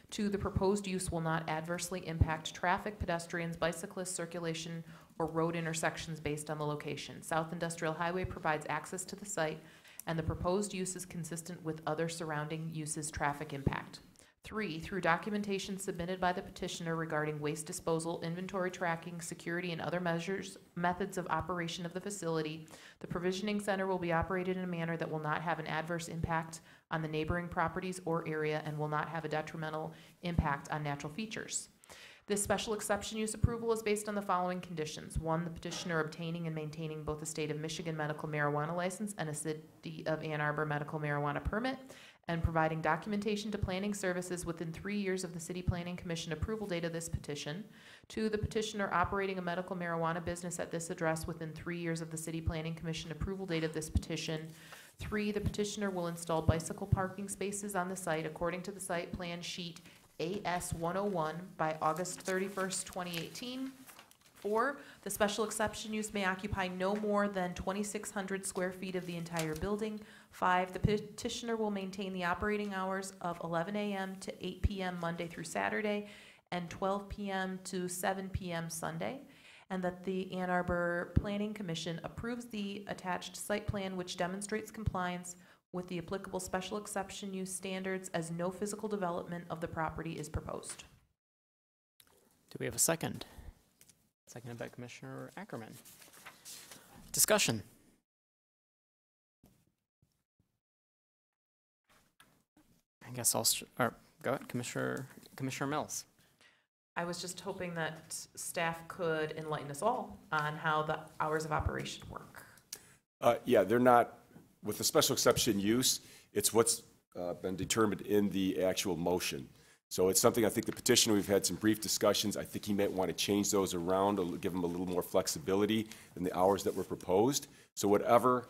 2, the proposed use will not adversely impact traffic, pedestrians, bicyclists, circulation, or road intersections based on the location. South Industrial Highway provides access to the site, and the proposed use is consistent with other surrounding uses' traffic impact. 3, through documentation submitted by the petitioner regarding waste disposal, inventory tracking, security, and other methods of operation of the facility, the provisioning center will be operated in a manner that will not have an adverse impact on the neighboring properties or area and will not have a detrimental impact on natural features. This special exception use approval is based on the following conditions. 1, the petitioner obtaining and maintaining both a state of Michigan medical marijuana license and a City of Ann Arbor medical marijuana permit, and providing documentation to planning services within 3 years of the City Planning Commission approval date of this petition. 2, the petitioner operating a medical marijuana business at this address within 3 years of the City Planning Commission approval date of this petition. 3, the petitioner will install bicycle parking spaces on the site according to the site plan sheet AS-101 by August 31st, 2018. 4, the special exception use may occupy no more than 2,600 square feet of the entire building. 5, the petitioner will maintain the operating hours of 11 a.m. to 8 p.m. Monday through Saturday and 12 p.m. to 7 p.m. Sunday, and that the Ann Arbor Planning Commission approves the attached site plan which demonstrates compliance with the applicable special exception use standards as no physical development of the property is proposed. Do we have a second? Seconded by Commissioner Ackerman. Discussion. I guess I'll, go ahead, Commissioner Mills. I was just hoping that staff could enlighten us all on how the hours of operation work. Yeah, they're not, with the special exception use, it's what's been determined in the actual motion. So it's something I think the petitioner, we've had some brief discussions. I think he might want to change those around to give him a little more flexibility than the hours that were proposed. So whatever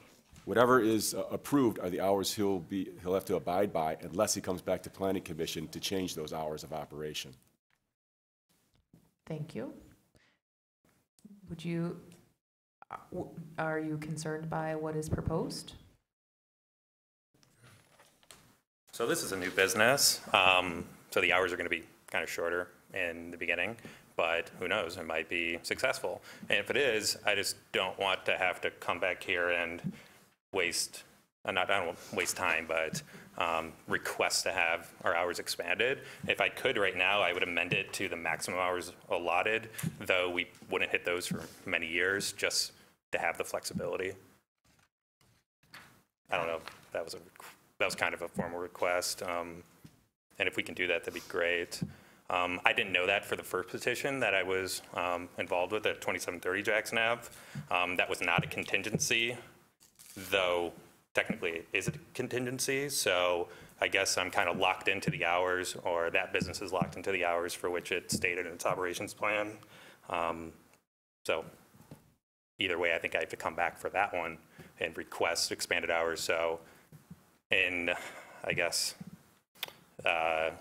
is approved are the hours he'll have to abide by unless he comes back to Planning Commission to change those hours of operation. Thank you. Are you concerned by what is proposed? So this is a new business, so the hours are going to be kind of shorter in the beginning, but who knows, it might be successful. And if it is, I just don't want to have to come back here and waste, I don't want to waste time, but request to have our hours expanded. If I could right now, I would amend it to the maximum hours allotted, though we wouldn't hit those for many years, just to have the flexibility. I don't know if that was kind of a formal request, and if we can do that, that'd be great. I didn't know that for the first petition that I was involved with at 2730 Jackson Ave. That was not a contingency, though technically it is a contingency, so I guess I'm kind of locked into the hours, or that business is locked into the hours for which it's stated in its operations plan. So either way, I think I have to come back for that one and request expanded hours. So I guess, to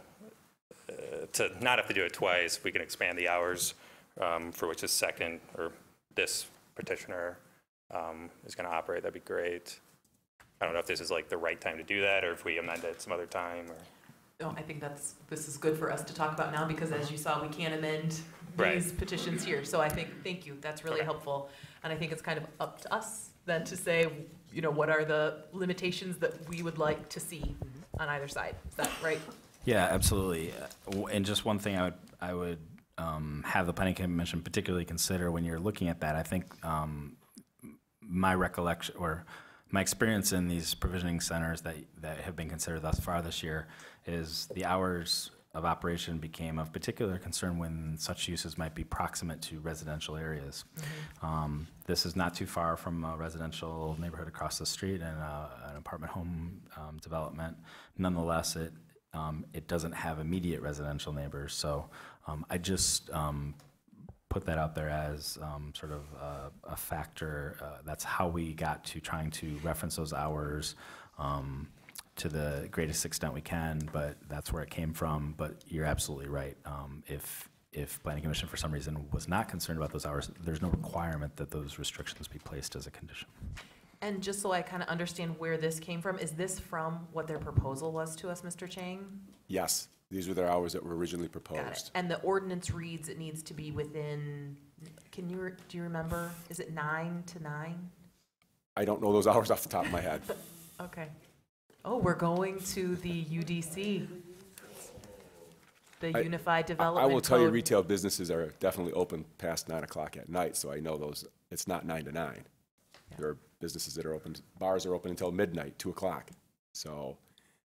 not have to do it twice, we can expand the hours for which this this petitioner is going to operate. That'd be great. I don't know if this is like the right time to do that, or if we amend it some other time. Or... No, I think this is good for us to talk about now, because as you saw, we can't amend Right. these petitions here. So I think, thank you, that's really helpful. And I think it's kind of up to us then to say, what are the limitations that we would like to see on either side. Is that right? Yeah, absolutely. And just one thing I would have the Planning Commission particularly consider when you're looking at that. I think my recollection or my experience in these provisioning centers that have been considered thus far this year is the hours of operation became of particular concern when such uses might be proximate to residential areas. Mm-hmm. This is not too far from a residential neighborhood across the street and an apartment home development. Nonetheless, it doesn't have immediate residential neighbors. So I just put that out there as sort of a factor. That's how we got to trying to reference those hours to the greatest extent we can, but that's where it came from. But you're absolutely right. If Planning Commission for some reason was not concerned about those hours, there's no requirement that those restrictions be placed as a condition. And just so I kind of understand where this came from, is this from what their proposal was to us, Mr. Chang? Yes, these were their hours that were originally proposed. Got it. And the ordinance reads it needs to be within, do you remember? Is it 9 to 9? I don't know those hours off the top of my head. Okay. Oh, we're going to the UDC, the Unified Development I will tell you, Code. retail businesses are definitely open past 9 o'clock at night, so I know those. It's not 9 to 9. Yeah. There are businesses that are open, bars are open until midnight, 2 o'clock. So,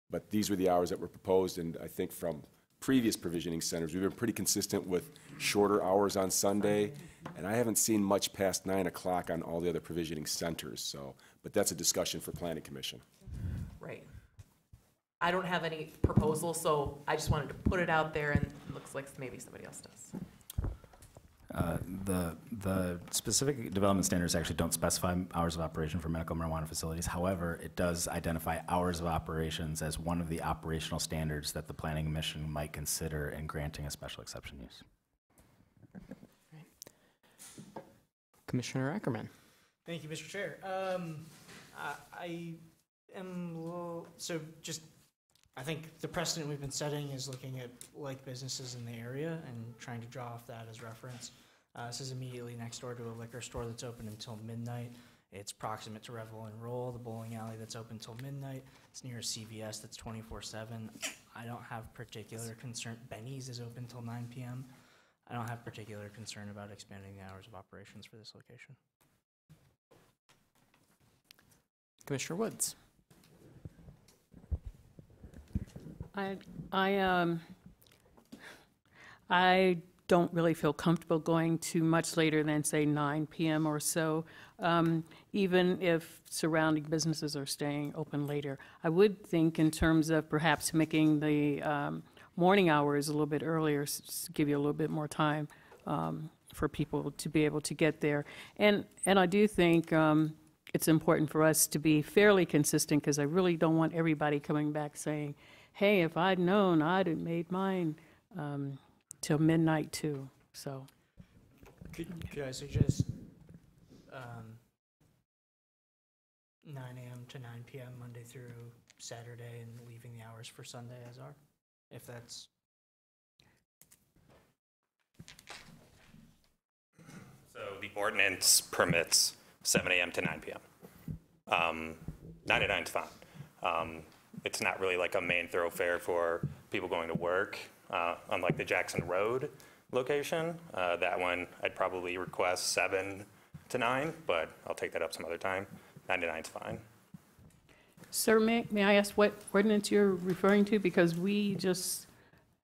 but these were the hours that were proposed, and I think from previous provisioning centers, we've been pretty consistent with shorter hours on Sunday, and I haven't seen much past 9 o'clock on all the other provisioning centers. So, but that's a discussion for Planning Commission. Right. I don't have any proposal, so I just wanted to put it out there, and it looks like maybe somebody else does. The specific development standards actually don't specify hours of operation for medical marijuana facilities. However, it does identify hours of operations as one of the operational standards that the Planning Commission might consider in granting a special exception use. Commissioner Ackerman. Thank you, Mr. Chair. I am a little, so just, I think the precedent we've been setting is looking at like businesses in the area and trying to draw off that as reference. This is immediately next door to a liquor store that's open until midnight. It's proximate to Revel and Roll, the bowling alley that's open until midnight. It's near a CVS that's 24/7. I don't have particular concern. Benny's is open till 9 p.m. I don't have particular concern about expanding the hours of operations for this location. Commissioner Woods. I don't really feel comfortable going to much later than, say, 9 p.m. or so, even if surrounding businesses are staying open later. I would think in terms of perhaps making the morning hours a little bit earlier, give you a little bit more time for people to be able to get there. And I do think it's important for us to be fairly consistent, because I really don't want everybody coming back saying, hey, if I'd known, I'd have made mine till midnight too, so. Could I suggest 9 a.m. to 9 p.m. Monday through Saturday, and leaving the hours for Sunday as are, if that's... So the ordinance permits 7 a.m. to 9 p.m. 9 to 9 is fine. It's not really like a main thoroughfare for people going to work, unlike the Jackson Road location. That one, I'd probably request 7 to 9, but I'll take that up some other time. 9 to 9 is fine. Sir, may I ask what ordinance you're referring to? Because we just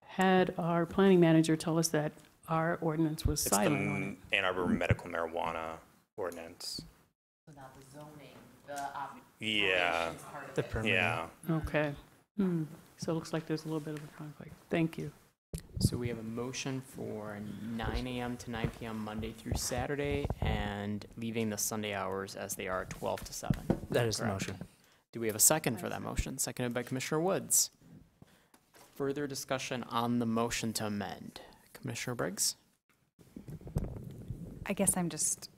had our planning manager tell us that our ordinance was It's silent on it. the Ann Arbor medical marijuana ordinance. So not the zoning, Yeah, The permit. yeah. Okay. So it looks like there's a little bit of a conflict. Thank you. So we have a motion for 9 a.m. to 9 p.m. Monday through Saturday, and leaving the Sunday hours as they are, 12 to 7. That is the Correct. motion. Do we have a second for that motion? Seconded by Commissioner Woods. Further discussion on the motion to amend. Commissioner Briggs? I guess I'm just,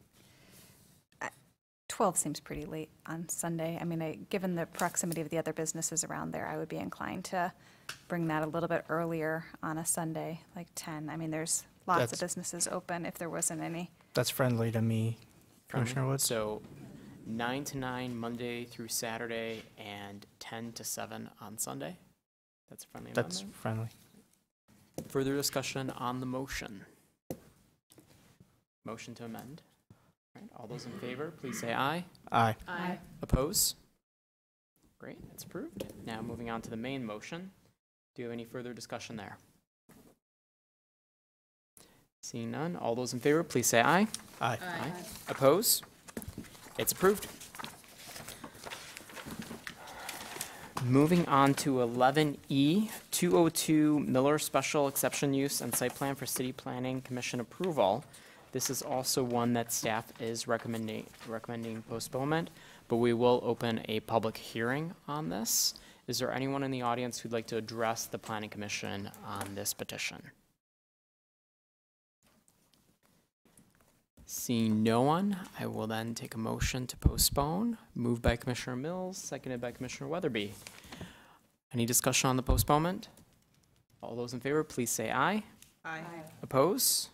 12 seems pretty late on Sunday. I mean, given the proximity of the other businesses around there, I would be inclined to bring that a little bit earlier on a Sunday, like 10. I mean, there's lots of That's- businesses open if there wasn't any. That's friendly to me, Commissioner Woods. So 9 to 9 Monday through Saturday, and 10 to 7 on Sunday? That's a friendly That's amendment? friendly. Further discussion on the motion. Motion to amend. All right, all those in favor, please say aye. Aye. Aye. Oppose? Great, it's approved. Now moving on to the main motion. Do you have any further discussion there? Seeing none, all those in favor, please say aye. Aye. Aye. Oppose? It's approved. Moving on to 11E, 202 Miller Special Exception Use and Site Plan for City Planning Commission approval. This is also one that staff is recommending postponement, but we will open a public hearing on this. Is there anyone in the audience who'd like to address the Planning Commission on this petition? Seeing no one, I will then take a motion to postpone. Moved by Commissioner Mills, seconded by Commissioner Weatherby. Any discussion on the postponement? All those in favor, please say aye. Aye. Oppose?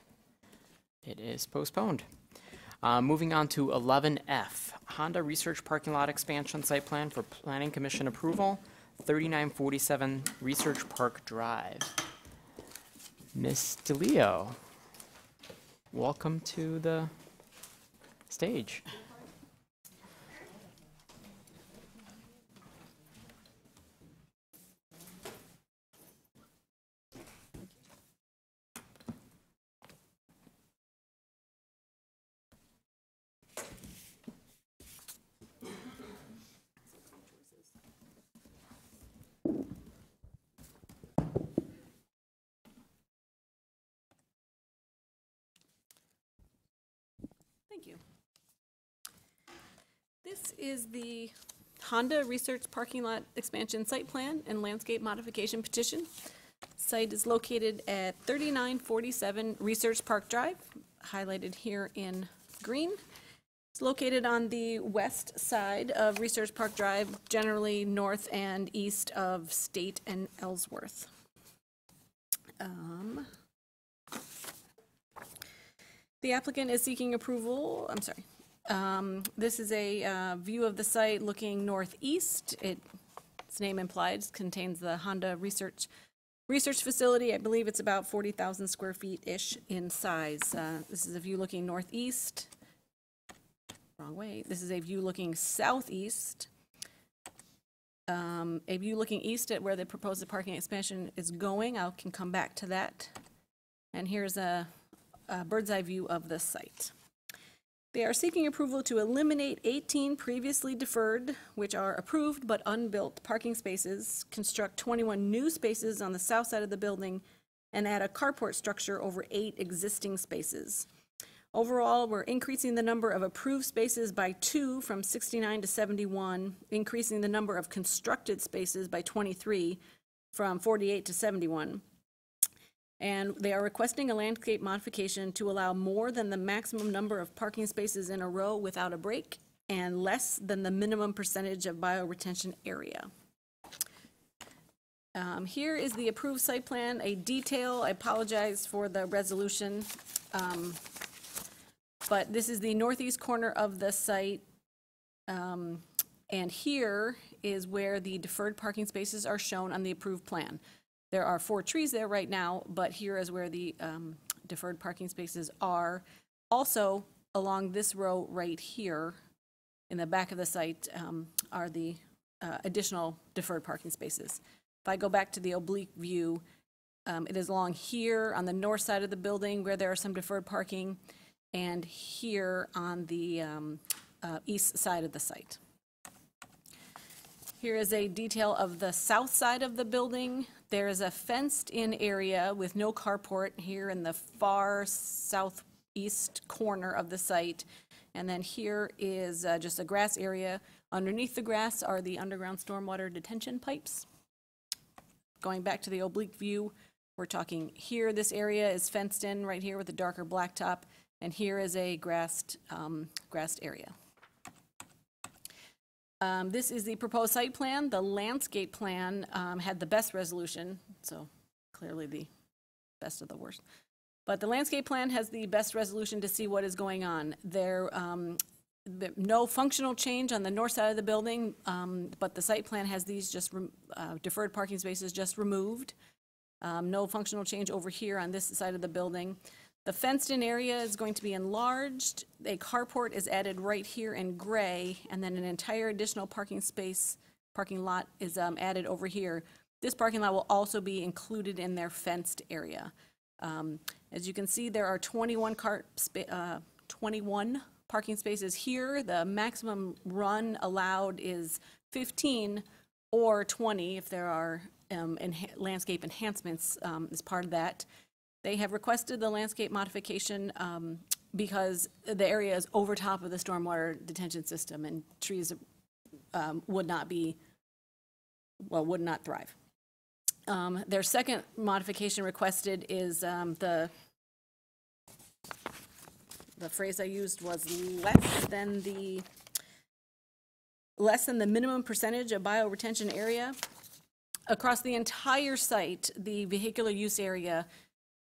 It is postponed. Moving on to 11F, Honda Research Parking Lot Expansion Site Plan for Planning Commission approval, 3947 Research Park Drive. Ms. DeLeo, welcome to the stage. Thank you. This is the Honda Research Parking Lot Expansion Site Plan and Landscape Modification Petition. Site is located at 3947 Research Park Drive, highlighted here in green. It's located on the west side of Research Park Drive, generally north and east of State and Ellsworth. The applicant is seeking approval, this is a view of the site looking northeast. Its name implied contains the Honda Research Facility. I believe it's about 40,000 square feet-ish in size. This is a view looking northeast. Wrong way. This is a view looking southeast. A view looking east at where the proposed parking expansion is going. I can come back to that And here's a bird's eye view of the site. They are seeking approval to eliminate 18 previously deferred, which are approved but unbuilt parking spaces, construct 21 new spaces on the south side of the building, and add a carport structure over 8 existing spaces. Overall, we're increasing the number of approved spaces by 2 from 69 to 71, increasing the number of constructed spaces by 23 from 48 to 71. And they are requesting a landscape modification to allow more than the maximum number of parking spaces in a row without a break and less than the minimum percentage of bioretention area. Here is the approved site plan, a detail. I apologize for the resolution, but this is the northeast corner of the site. And here is where the deferred parking spaces are shown on the approved plan. There are 4 trees there right now, but here is where the deferred parking spaces are. Also, along this row right here, in the back of the site, are the additional deferred parking spaces. If I go back to the oblique view, it is along here on the north side of the building where there are some deferred parking, and here on the east side of the site. Here is a detail of the south side of the building. There is a fenced-in area with no carport here in the far southeast corner of the site. And then here is just a grass area. Underneath the grass are the underground stormwater detention pipes. Going back to the oblique view, we're talking here, this area is fenced in right here with a darker blacktop, and here is a grassed area. This is the proposed site plan. The landscape plan had the best resolution, so clearly the best of the worst. But the landscape plan has the best resolution to see what is going on. No functional change on the north side of the building, but the site plan has these just deferred parking spaces just removed. No functional change over here on this side of the building. The fenced-in area is going to be enlarged. A carport is added right here in gray, and then an entire additional parking lot is added over here. This parking lot will also be included in their fenced area. As you can see, there are 21 parking spaces here. The maximum run allowed is 15 or 20 if there are landscape enhancements as part of that. They have requested the landscape modification because the area is over top of the stormwater detention system, and trees would not thrive. Their second modification requested is the phrase I used was less than the minimum percentage of bioretention area. Across the entire site, the vehicular use area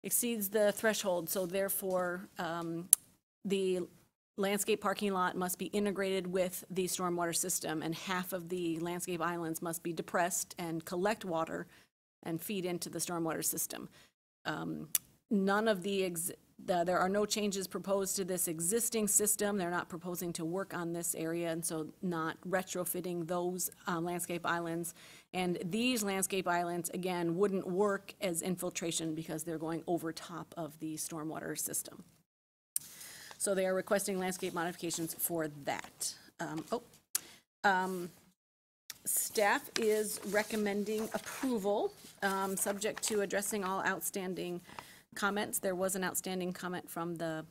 exceeds the threshold, so therefore the landscape parking lot must be integrated with the stormwater system, and half of the landscape islands must be depressed and collect water and feed into the stormwater system. There are no changes proposed to this existing system. They're not proposing to work on this area, and so not retrofitting those landscape islands. And these landscape islands, again, wouldn't work as infiltration because they're going over top of the stormwater system. So they are requesting landscape modifications for that. Staff is recommending approval, subject to addressing all outstanding comments. There was an outstanding comment from the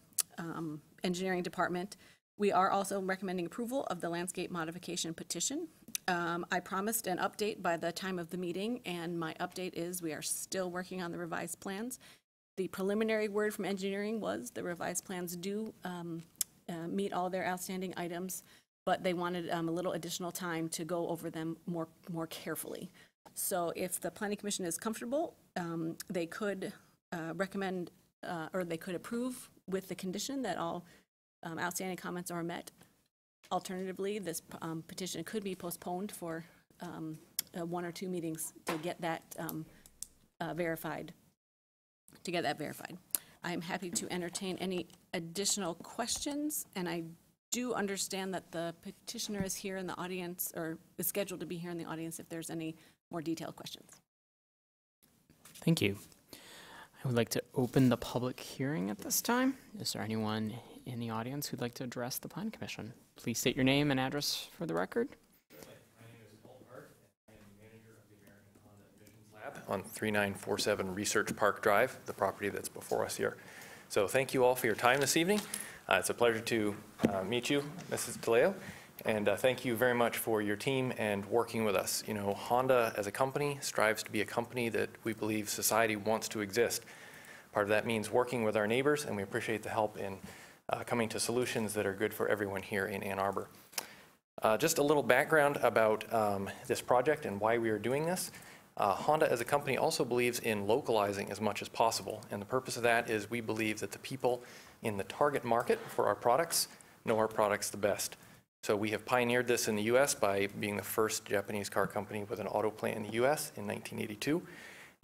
engineering department. We are also recommending approval of the landscape modification petition. I promised an update by the time of the meeting, and my update is we are still working on the revised plans. The preliminary word from engineering was the revised plans do meet all their outstanding items, but they wanted a little additional time to go over them more carefully. So if the Planning Commission is comfortable, they could recommend or they could approve with the condition that all outstanding comments are met. Alternatively, this petition could be postponed for 1 or 2 meetings to get that verified. I am happy to entertain any additional questions, and I do understand that the petitioner is here in the audience, or is scheduled to be here in the audience if there's any more detailed questions. Thank you. I I would like to open the public hearing at this time. Is there anyone in the audience who'd like to address the Planning Commission? Please state your name and address for the record. On 3947 Research Park Drive, the property that's before us here. So thank you all for your time this evening. It's a pleasure to meet you, Mrs. DeLeo, and thank you very much for your team and working with us. You know, Honda as a company strives to be a company that we believe society wants to exist. Part of that means working with our neighbors, and we appreciate the help in coming to solutions that are good for everyone here in Ann Arbor. Just a little background about this project and why we are doing this. Honda as a company also believes in localizing as much as possible, and the purpose of that is we believe that the people in the target market for our products know our products the best. So we have pioneered this in the U.S. by being the first Japanese car company with an auto plant in the U.S. in 1982,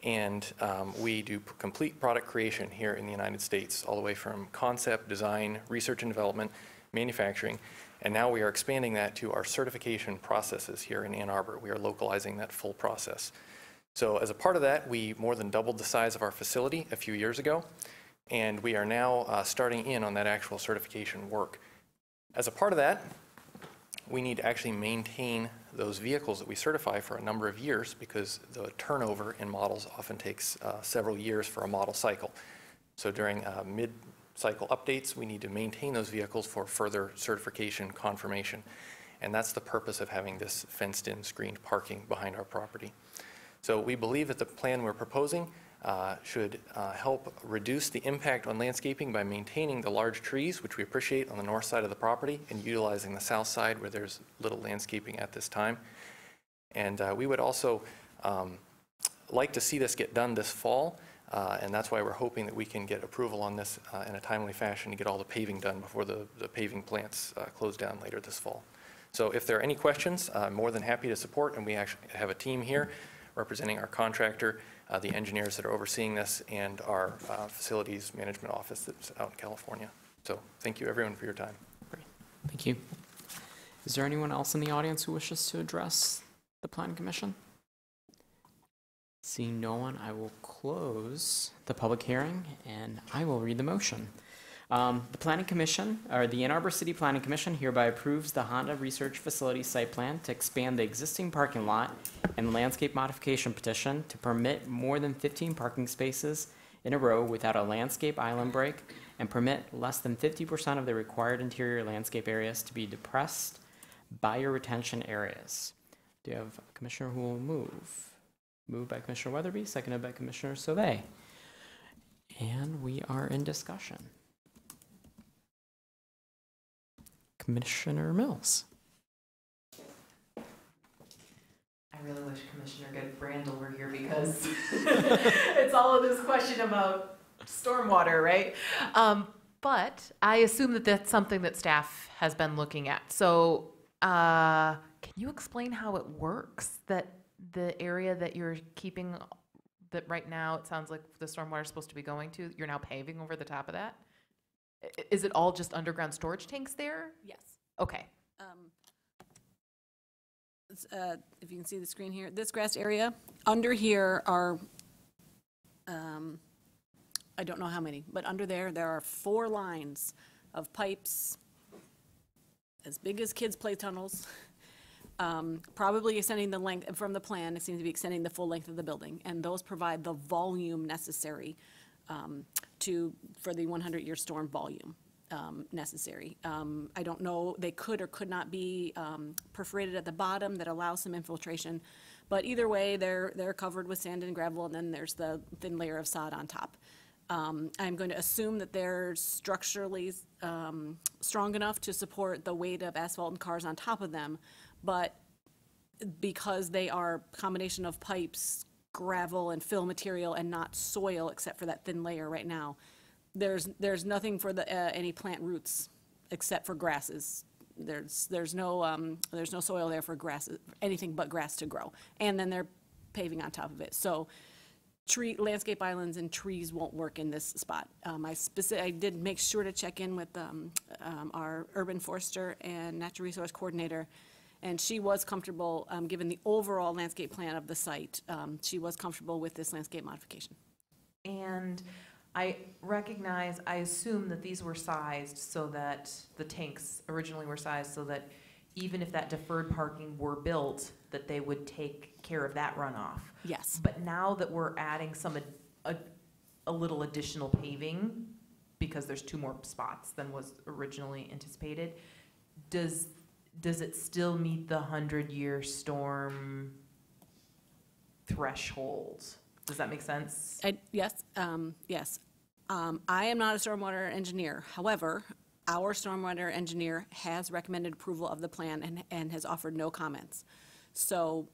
and we do complete product creation here in the United States, all the way from concept, design, research and development, manufacturing, and now we are expanding that to our certification processes here in Ann Arbor. We are localizing that full process. So as a part of that, we more than doubled the size of our facility a few years ago, and we are now starting in on that actual certification work. As a part of that, we need to actually maintain those vehicles that we certify for a number of years, because the turnover in models often takes several years for a model cycle. So during mid-cycle updates, we need to maintain those vehicles for further certification confirmation. And that's the purpose of having this fenced-in screened parking behind our property. So we believe that the plan we're proposing should help reduce the impact on landscaping by maintaining the large trees, which we appreciate, on the north side of the property, and utilizing the south side where there's little landscaping at this time. And we would also like to see this get done this fall, and that's why we're hoping that we can get approval on this in a timely fashion to get all the paving done before the paving plants close down later this fall. So if there are any questions, I'm more than happy to support, and we actually have a team here representing our contractor, the engineers that are overseeing this, and our facilities management office that's out in California. So thank you everyone for your time. Great. Thank you. Is there anyone else in the audience who wishes to address the Planning Commission? Seeing no one, I will close the public hearing and I will read the motion. The Planning Commission, or the Ann Arbor City Planning Commission, hereby approves the Honda Research Facility site plan to expand the existing parking lot and landscape modification petition to permit more than 15 parking spaces in a row without a landscape island break, and permit less than 50% of the required interior landscape areas to be depressed bioretention areas. Do you have a commissioner who will move? Moved by Commissioner Weatherby, seconded by Commissioner Sauvé. And we are in discussion. Commissioner Mills. I really wish Commissioner Brandel were here, because it's all of this question about stormwater, right? But I assume that that's something that staff has been looking at. So can you explain how it works, that the area that you're keeping, that right now it sounds like the stormwater is supposed to be going to, you're now paving over the top of that? Is it all just underground storage tanks there? Yes. Okay. If you can see the screen here, this grassed area, under here are, I don't know how many, but under there are 4 lines of pipes as big as kids' play tunnels, probably extending the length, from the plan, it seems to be extending the full length of the building, and those provide the volume necessary for the 100-year storm volume necessary. I don't know, they could or could not be perforated at the bottom that allows some infiltration, but either way, they're covered with sand and gravel, and then there's the thin layer of sod on top. I'm going to assume that they're structurally strong enough to support the weight of asphalt and cars on top of them, but because they are a combination of pipes, gravel, and fill material, and not soil except for that thin layer right now, there's nothing for any plant roots except for grasses. There's no soil there for grasses, anything but grass to grow, and then they're paving on top of it. So landscape islands and trees won't work in this spot. I did make sure to check in with our urban forester and natural resource coordinator, and she was comfortable, given the overall landscape plan of the site, she was comfortable with this landscape modification. And I assume that these were sized so that the tanks originally were sized so that even if that deferred parking were built, that they would take care of that runoff. Yes. But now that we're adding a little additional paving, because there's 2 more spots than was originally anticipated, does it still meet the 100-year storm threshold? Does that make sense? Yes, yes. I am not a stormwater engineer. However, our stormwater engineer has recommended approval of the plan and has offered no comments. So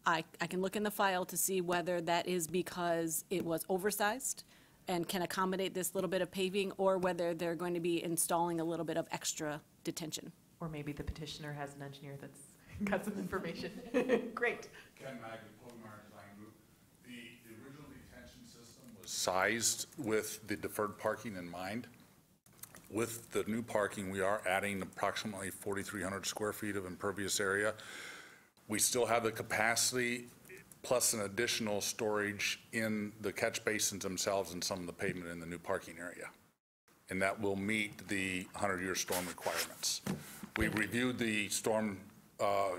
I can look in the file to see whether that is because it was oversized and can accommodate this little bit of paving, or whether they're going to be installing a little bit of extra detention. Or maybe the petitioner has an engineer that's got some information. Great. Ken Maggie, Polymar Design Group. The original detention system was sized with the deferred parking in mind. With the new parking, we are adding approximately 4,300 square feet of impervious area. We still have the capacity plus an additional storage in the catch basins themselves and some of the pavement in the new parking area. And that will meet the 100-year storm requirements. We reviewed the storm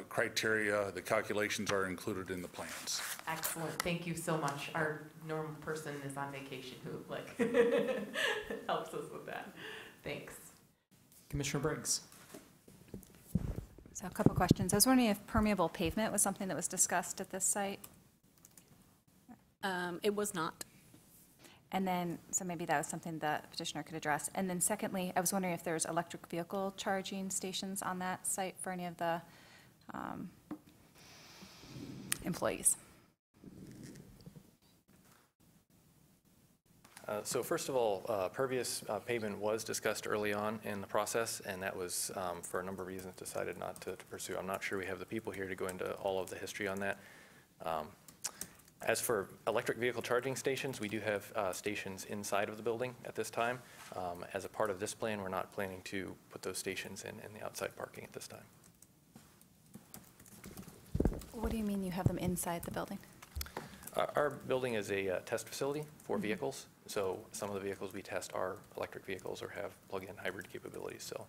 criteria. The calculations are included in the plans. Excellent. Thank you so much. Our normal person is on vacation who helps us with that. Thanks. Commissioner Briggs. So a couple questions. I was wondering if permeable pavement was something that was discussed at this site? It was not. And then, so maybe that was something the petitioner could address. And then secondly, I was wondering if there's electric vehicle charging stations on that site for any of the employees. So first of all, pervious pavement was discussed early on in the process, and that was, for a number of reasons, decided not to pursue. I'm not sure we have the people here to go into all of the history on that. As for electric vehicle charging stations, we do have stations inside of the building at this time. As a part of this plan, we're not planning to put those stations in the outside parking at this time. What do you mean you have them inside the building? Our building is a test facility for vehicles. So some of the vehicles we test are electric vehicles or have plug-in hybrid capabilities. So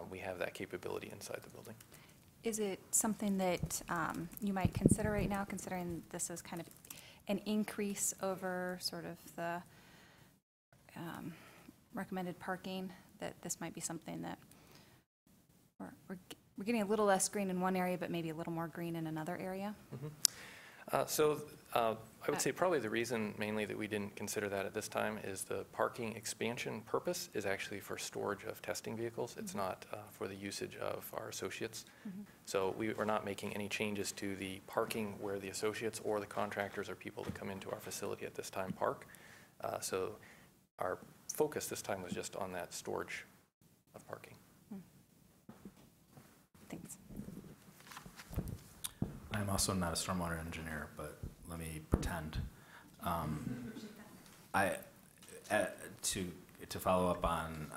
we have that capability inside the building. Is it something that you might consider right now, considering this is kind of an increase over sort of the recommended parking, that this might be something that we're getting a little less green in one area, but maybe a little more green in another area? I would say probably the reason mainly that we didn't consider that at this time is the parking expansion purpose is actually for storage of testing vehicles. It's not for the usage of our associates. So we're not making any changes to the parking where the associates or the contractors or people that come into our facility at this time park. So our focus this time was just on that storage of parking. Thanks. I'm also not a stormwater engineer, but let me pretend. To follow up on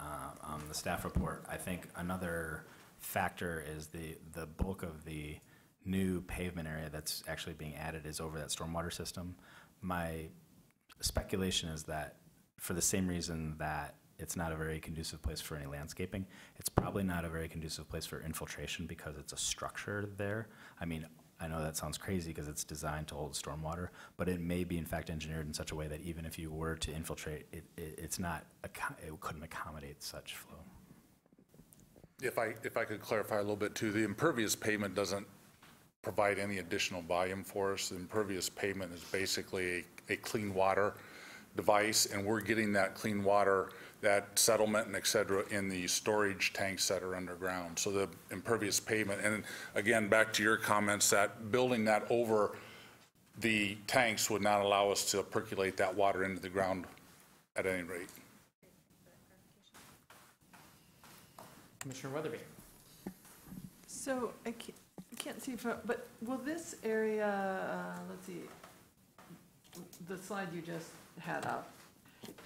the staff report, I think another factor is the bulk of the new pavement area that's actually being added is over that stormwater system. My speculation is that for the same reason that it's not a very conducive place for any landscaping, it's probably not a very conducive place for infiltration because it's a structure there. I mean, I know that sounds crazy because it's designed to hold stormwater, but it may be in fact engineered in such a way that even if you were to infiltrate, it couldn't accommodate such flow. If I could clarify a little bit too, the impervious pavement doesn't provide any additional volume for us. The impervious pavement is basically a clean water device, and we're getting that clean water, that settlement and et cetera in the storage tanks that are underground. So the impervious pavement, and again, back to your comments, that building that over the tanks would not allow us to percolate that water into the ground at any rate. Commissioner Weatherby. So I can't see, but will this area, let's see, the slide you just had up,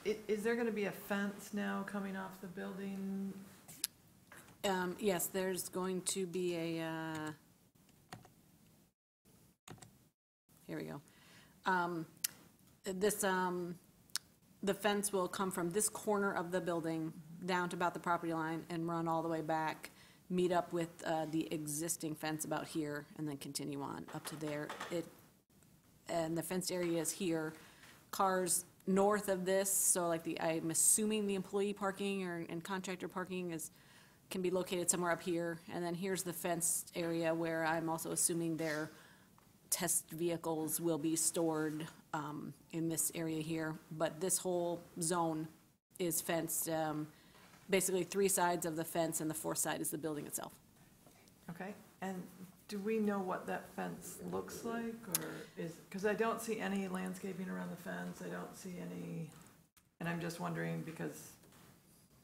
is there going to be a fence now coming off the building? Yes, there's going to be a, here we go. this, the fence will come from this corner of the building down to about the property line and run all the way back, meet up with the existing fence about here, and then continue on up to there. And the fenced area is here. Cars north of this, so like I'm assuming the employee parking and contractor parking can be located somewhere up here. And then here's the fenced area where I'm also assuming their test vehicles will be stored in this area here. But this whole zone is fenced, basically 3 sides of the fence, and the 4th side is the building itself. Okay, and do we know what that fence looks like, or because I don't see any landscaping around the fence, I don't see any, and I'm just wondering because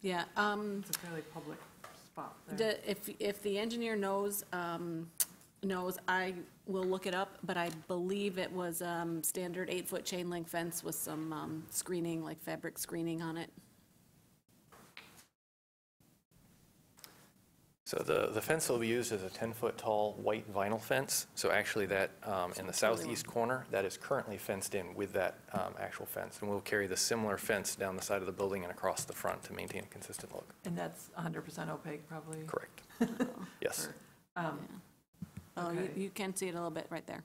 Yeah. it's a fairly public spot there. If the engineer knows, I will look it up, but I believe it was standard 8-foot chain link fence with some screening, like fabric screening on it. So the fence that will be used is a 10-foot tall white vinyl fence. So actually that, in the southeast corner, that is currently fenced in with that actual fence. And we'll carry the similar fence down the side of the building and across the front to maintain a consistent look. And that's 100% opaque, probably? Correct. Yes. Oh, okay. you can see it a little bit right there.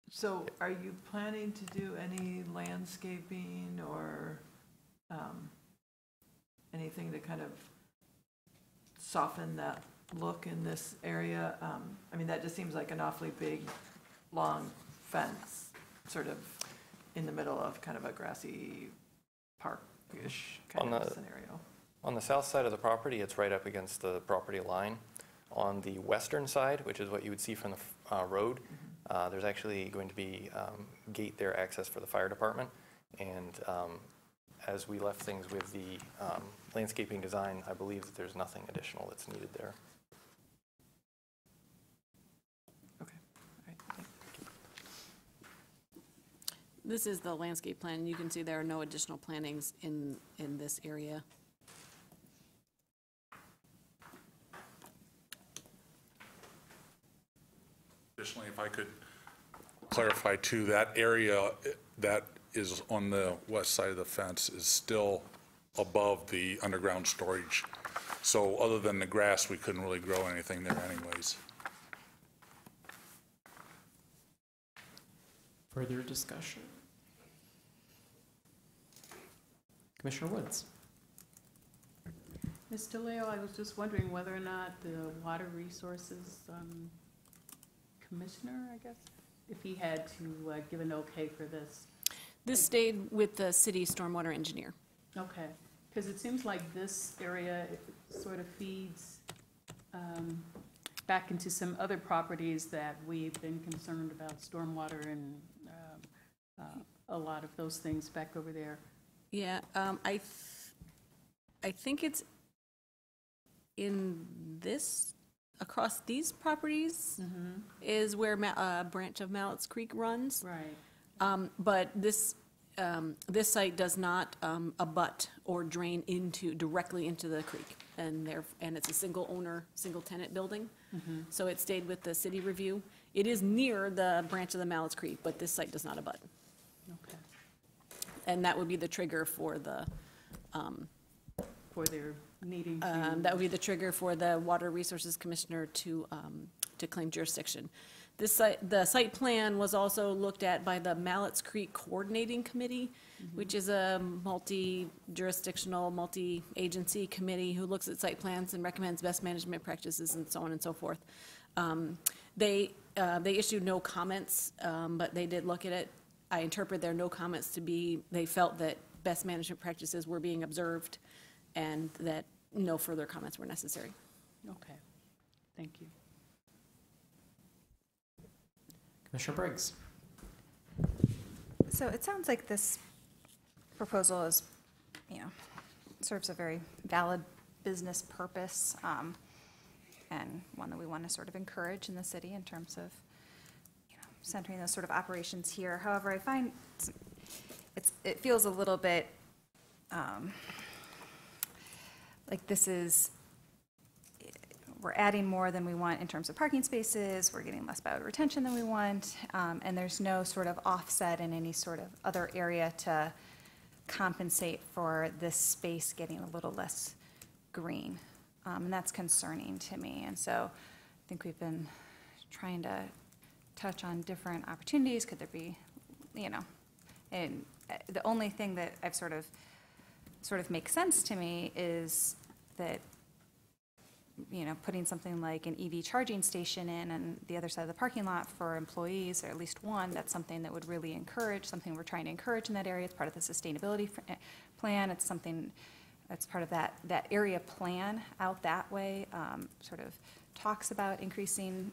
So are you planning to do any landscaping or anything to kind of soften that look in this area? I mean, that just seems like an awfully big, long fence, sort of in the middle of kind of a grassy park-ish kind of scenario. On the south side of the property, it's right up against the property line. On the western side, which is what you would see from the road, there's actually going to be gate there, access for the fire department. And as we left things with the landscaping design, I believe that there's nothing additional that's needed there. Okay. All right. Thank you. This is the landscape plan. You can see there are no additional plantings in this area. Additionally, if I could clarify too, that area that is on the west side of the fence is still above the underground storage. So other than the grass, we couldn't really grow anything there anyways. Further discussion? Commissioner Woods. Ms. DeLeo, I was just wondering whether or not the Water Resources Commissioner, I guess, if he had to give an okay for this. This stayed with the city stormwater engineer. Okay, because it seems like this area sort of feeds back into some other properties that we've been concerned about, stormwater and a lot of those things back over there. Yeah, I think it's in this, across these properties is where a branch of Mallett's Creek runs. Right. But this site does not abut or drain directly into the creek, and it's a single owner, single tenant building. So it stayed with the city review. It is near the branch of the Mallett's Creek, but this site does not abut. Okay. And that would be the trigger for the. For their needing to. That would be the trigger for the Water Resources Commissioner to claim jurisdiction. The site plan was also looked at by the Mallett's Creek Coordinating Committee, which is a multi-jurisdictional, multi-agency committee who looks at site plans and recommends best management practices and so on and so forth. They issued no comments, but they did look at it. I interpret their no comments to be they felt that best management practices were being observed and that no further comments were necessary. Okay, thank you. Commissioner Briggs. So it sounds like this proposal is, serves a very valid business purpose, and one that we want to sort of encourage in the city in terms of, centering those sort of operations here. However, I find it feels a little bit like this is, we're adding more than we want in terms of parking spaces, we're getting less bio retention than we want, and there's no sort of offset in any sort of other area to compensate for this space getting a little less green. And that's concerning to me. And so I think we've been trying to touch on different opportunities. Could there be, you know, and the only thing that I've sort of makes sense to me is that, you know, putting something like an EV charging station in on the other side of the parking lot for employees, or at least one, that's something that would really encourage, something we're trying to encourage in that area. It's part of the sustainability plan. It's something that's part of that area plan out that way, sort of talks about increasing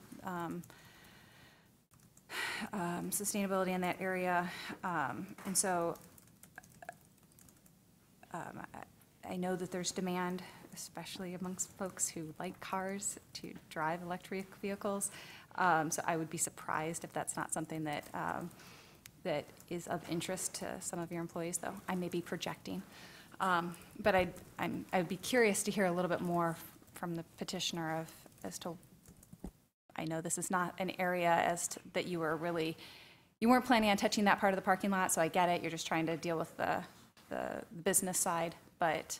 sustainability in that area. And so I know that there's demand, especially amongst folks who like cars, to drive electric vehicles. So I would be surprised if that's not something that that is of interest to some of your employees, though I may be projecting. But I would be curious to hear a little bit more from the petitioner as to, I know this is not an area that you weren't planning on touching that part of the parking lot, so I get it. You're just trying to deal with the business side, but.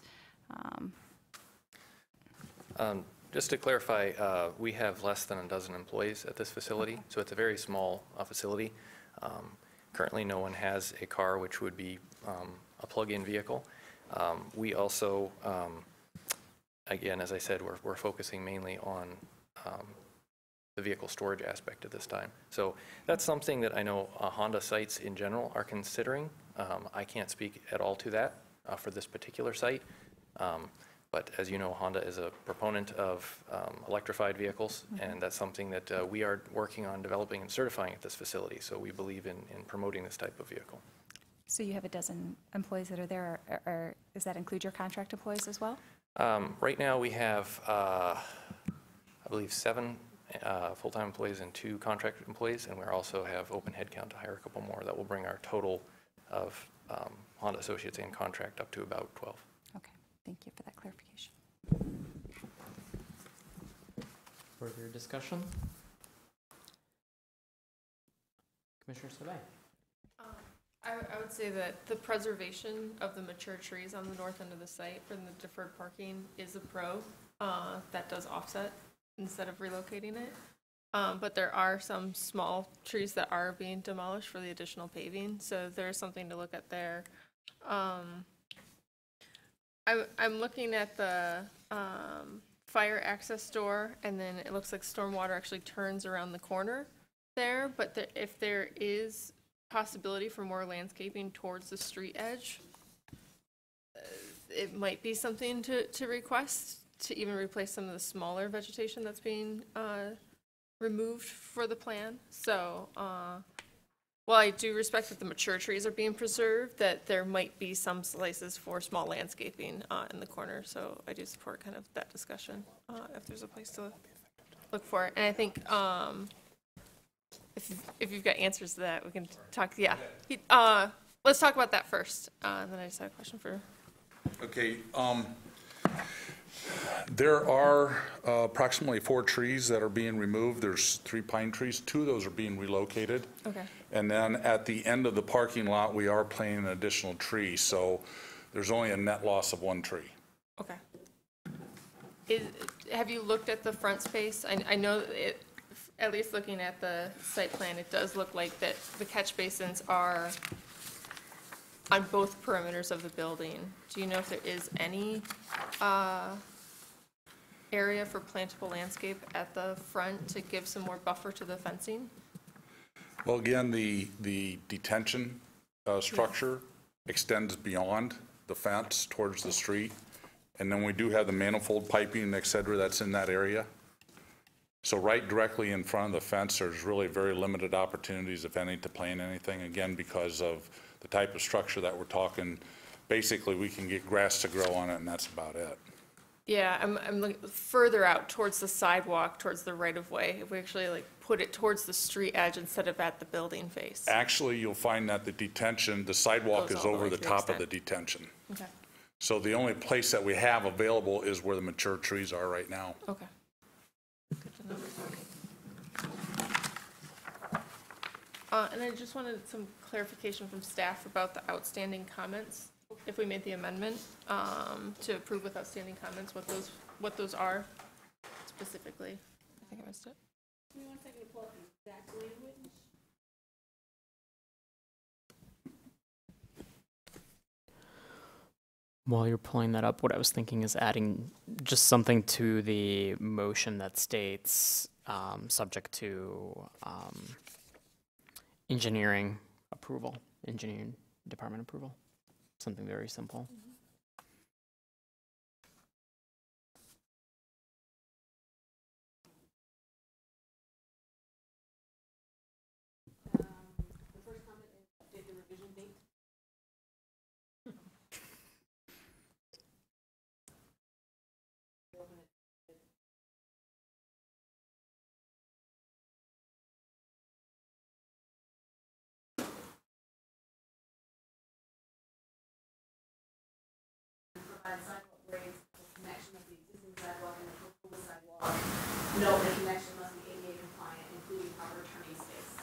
Just to clarify, we have less than a dozen employees at this facility, Okay. so it's a very small facility. Currently, no one has a car, which would be a plug-in vehicle. We also, again, as I said, we're focusing mainly on the vehicle storage aspect at this time. So that's something that I know Honda sites in general are considering. I can't speak at all to that for this particular site. But as you know, Honda is a proponent of electrified vehicles, and that's something that we are working on developing and certifying at this facility. So we believe in promoting this type of vehicle. So you have a dozen employees that are there, or does that include your contract employees as well? Right now we have, I believe, 7 full-time employees and 2 contract employees, and we also have open headcount to hire a couple more. That will bring our total of Honda associates and contract up to about 12. Okay, thank you for that clarification. Further discussion? Commissioner Sabay. I would say that the preservation of the mature trees on the north end of the site for the deferred parking is a pro. That does offset instead of relocating it. But there are some small trees that are being demolished for the additional paving, so there's something to look at there. I'm looking at the fire access door, and then it looks like stormwater actually turns around the corner there, but if there is possibility for more landscaping towards the street edge, it might be something to request, to even replace some of the smaller vegetation that's being removed for the plan. So while I do respect that the mature trees are being preserved, that there might be some slices for small landscaping in the corner. So I do support kind of that discussion if there's a place to look for it. And I think if you've got answers to that, we can talk. Yeah. Let's talk about that first. And then I just had a question for. Okay. There are approximately 4 trees that are being removed. There's 3 pine trees. 2 of those are being relocated. Okay. And then at the end of the parking lot, we are planting an additional tree. So there's only a net loss of 1 tree. Okay. Have you looked at the front space? I know it, at least looking at the site plan, it does look like that the catch basins are on both perimeters of the building. Do you know if there is any area for plantable landscape at the front to give some more buffer to the fencing? Well, again, the detention structure extends beyond the fence towards the street. And then we do have the manifold piping, et cetera, that's in that area. So right directly in front of the fence, there's really very limited opportunities, if any, to plant anything, again, because of the type of structure that we're talking. Basically, we can get grass to grow on it, and that's about it. Yeah, I'm looking further out towards the sidewalk, towards the right-of-way. If we actually like put it towards the street edge instead of at the building face. Actually, you'll find that the sidewalk Goes is all the over way the to the top of extent. the detention. Okay. So the only place that we have available is where the mature trees are right now. Okay. And I just wanted some clarification from staff about the outstanding comments. If we made the amendment to approve with outstanding comments, what those are specifically. I think I missed it. Give me 1 second to pull up the exact language. While you're pulling that up, what I was thinking is adding just something to the motion that states, subject to engineering approval, engineering department approval. Something very simple. The first comment is update the revision date. Provide sidewalk grades for connection of the existing sidewalk and the proposed sidewalk. Note the connection must be ADA compliant, including proper turning space.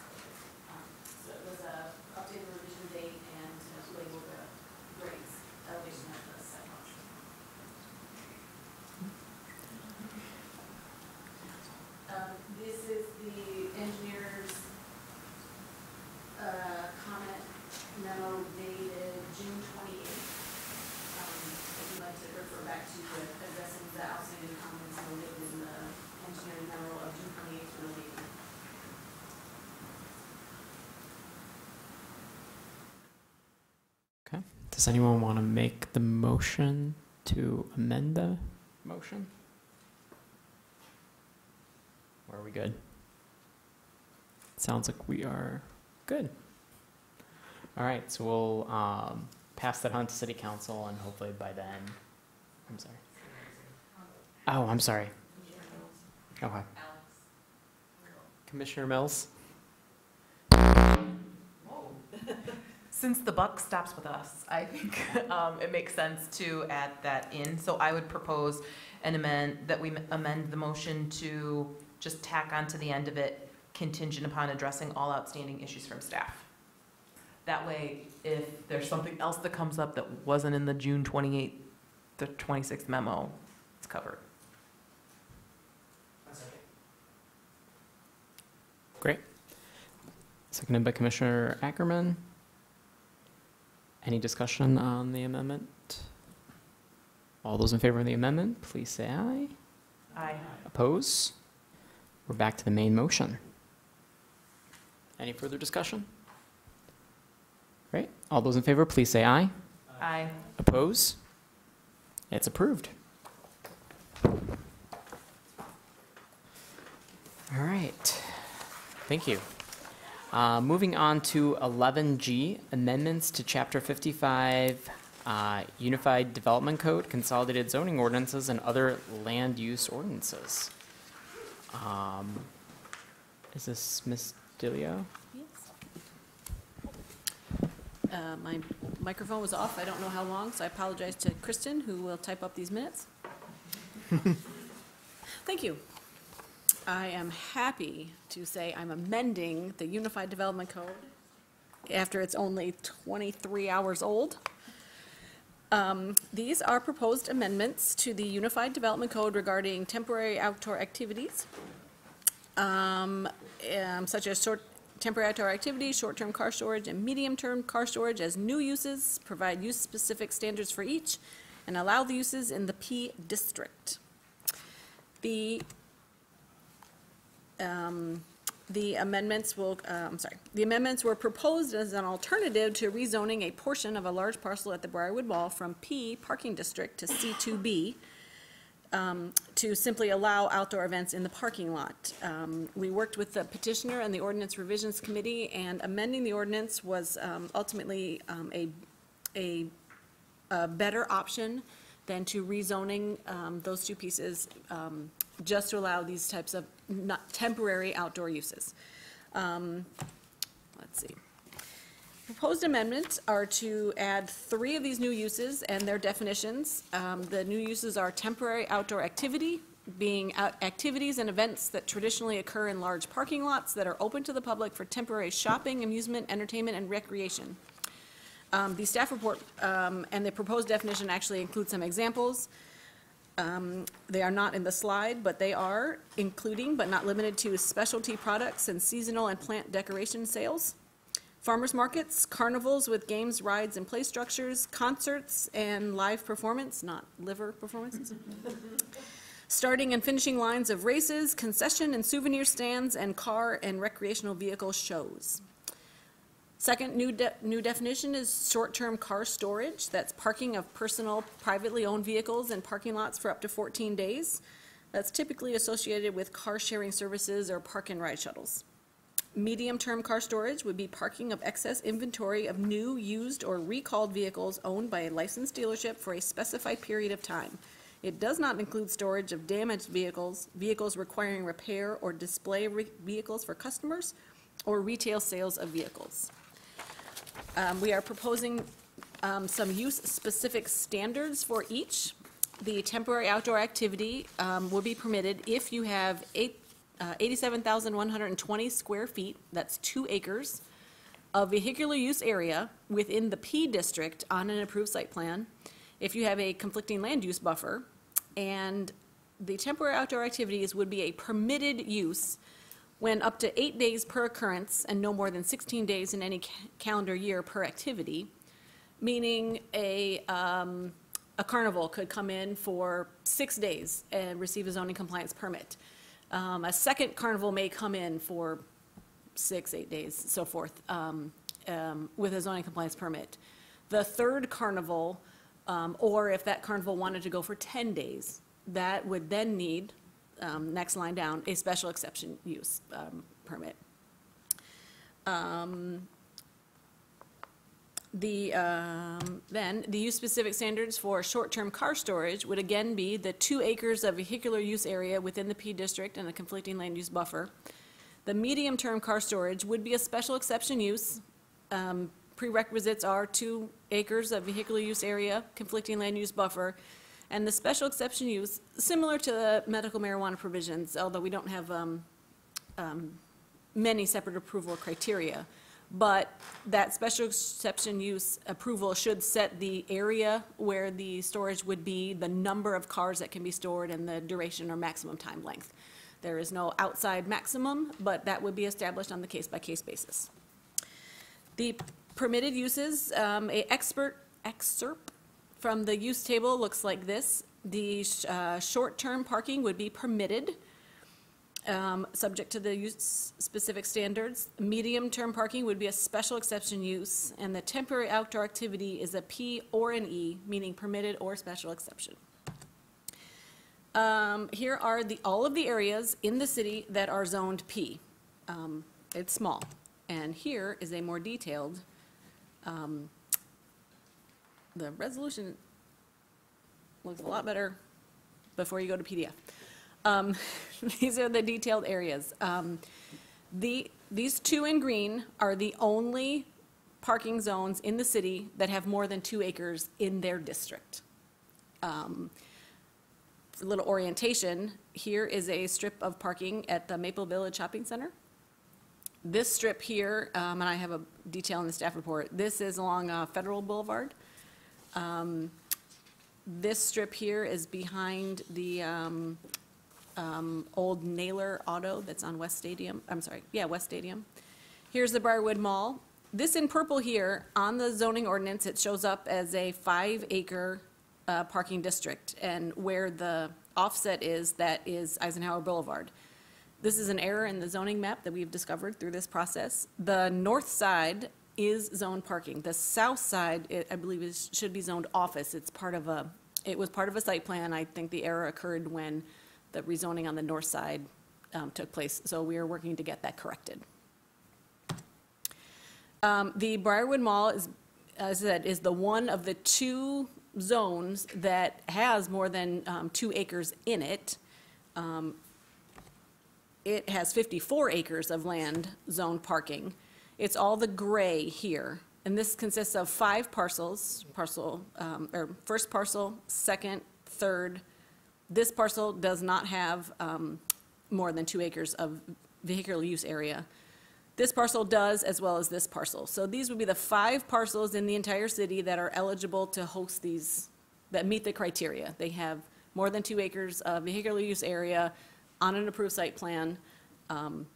So it was a updated revision date and label the grades, elevation of the sidewalks. This is the engineer's comment memo dated June 28th. If you'd like to refer back to addressing the outstanding comments noted in the engineering memo of June 28th, 2018. Okay. Does anyone want to make the motion to amend the motion? Or are we good? Sounds like we are good. All right, so we'll pass that on to City Council, and hopefully by then, I'm sorry. Oh, I'm sorry. Okay. Commissioner Mills? Since the buck stops with us, I think it makes sense to add that in. So I would propose that we amend the motion to just tack on to the end of it, contingent upon addressing all outstanding issues from staff. That way, if there's something else that comes up that wasn't in the June 28th, the 26th memo, it's covered. Great. Seconded by Commissioner Ackerman. Any discussion on the amendment? All those in favor of the amendment, please say aye. Aye. Oppose? We're back to the main motion. Any further discussion? Great. All those in favor, please say aye. Aye. Oppose? It's approved. All right. Thank you. Moving on to 11G, amendments to Chapter 55, Unified Development Code, Consolidated Zoning Ordinances, and other land use ordinances. Is this Ms. Dilio? My microphone was off. I don't know how long, so I apologize to Kristen, who will type up these minutes. Thank you. I am happy to say I'm amending the Unified Development Code after it's only 23 hours old. These are proposed amendments to the Unified Development Code regarding temporary outdoor activities, such as temporary outdoor activities, short-term car storage, and medium-term car storage as new uses, provide use-specific standards for each, and allow the uses in the P district. The amendments were proposed as an alternative to rezoning a portion of a large parcel at the Briarwood Mall from P Parking District to C2B, to simply allow outdoor events in the parking lot. We worked with the petitioner and the Ordinance Revisions Committee, and amending the ordinance was ultimately a better option than to rezoning those two pieces, just to allow these types of temporary outdoor uses. Let's see. Proposed amendments are to add 3 of these new uses and their definitions. The new uses are temporary outdoor activity, being activities and events that traditionally occur in large parking lots that are open to the public for temporary shopping, amusement, entertainment, and recreation. The staff report and the proposed definition actually include some examples. They are not in the slide, but they are including, but not limited to, specialty products and seasonal and plant decoration sales, farmers markets, carnivals with games, rides, and play structures, concerts and live performance, not liver performances, starting and finishing lines of races, concession and souvenir stands, and car and recreational vehicle shows. Second new definition is short-term car storage. That's parking of personal, privately owned vehicles in parking lots for up to 14 days. That's typically associated with car sharing services or park and ride shuttles. Medium-term car storage would be parking of excess inventory of new, used, or recalled vehicles owned by a licensed dealership for a specified period of time. It does not include storage of damaged vehicles, vehicles requiring repair or display vehicles for customers, or retail sales of vehicles. We are proposing some use-specific standards for each. The temporary outdoor activity will be permitted if you have 87,120 square feet, that's 2 acres, of vehicular use area within the P district on an approved site plan, if you have a conflicting land use buffer, and the temporary outdoor activities would be a permitted use when up to 8 days per occurrence and no more than 16 days in any calendar year per activity, meaning a carnival could come in for 6 days and receive a zoning compliance permit. A second carnival may come in for 6, 8 days, so forth, with a zoning compliance permit. The third carnival, or if that carnival wanted to go for 10 days, that would then need, next line down, a special exception use permit. Then the use-specific standards for short-term car storage would again be the 2 acres of vehicular use area within the P district and a conflicting land use buffer. The medium-term car storage would be a special exception use. Prerequisites are 2 acres of vehicular use area, conflicting land use buffer, and the special exception use, similar to the medical marijuana provisions, although we don't have many separate approval criteria. But that special exception use approval should set the area where the storage would be, the number of cars that can be stored, and the duration or maximum time length. There is no outside maximum, but that would be established on the case-by-case basis. The permitted uses, a excerpt from the use table looks like this. The short-term parking would be permitted, subject to the use-specific standards. Medium-term parking would be a special exception use, and the temporary outdoor activity is a P or an E, meaning permitted or special exception. Here are all of the areas in the city that are zoned P. It's small, and here is a more detailed. The resolution looks a lot better before you go to PDF. These are the detailed areas. These 2 in green are the only parking zones in the city that have more than 2 acres in their district. A little orientation, here is a strip of parking at the Maple Village Shopping Center. This strip here, and I have a detail in the staff report, this is along Federal Boulevard. This strip here is behind the old Naylor Auto that's on West Stadium. West Stadium. Here's the Briarwood Mall. This in purple here, on the zoning ordinance, it shows up as a 5-acre parking district, and where the offset is, that is Eisenhower Boulevard. This is an error in the zoning map that we've discovered through this process. The north side is zoned parking. The south side, I believe, should be zoned office. It was part of a site plan. I think the error occurred when the rezoning on the north side took place, so we are working to get that corrected. The Briarwood Mall is, as I said, is the one of the 2 zones that has more than 2 acres in it. It has 54 acres of land zoned parking. It's all the gray here, and this consists of 5 parcels, first parcel, second, third, This parcel does not have more than 2 acres of vehicular use area. This parcel does, as well as this parcel. So these would be the 5 parcels in the entire city that are eligible to host these, that meet the criteria. They have more than 2 acres of vehicular use area on an approved site plan. And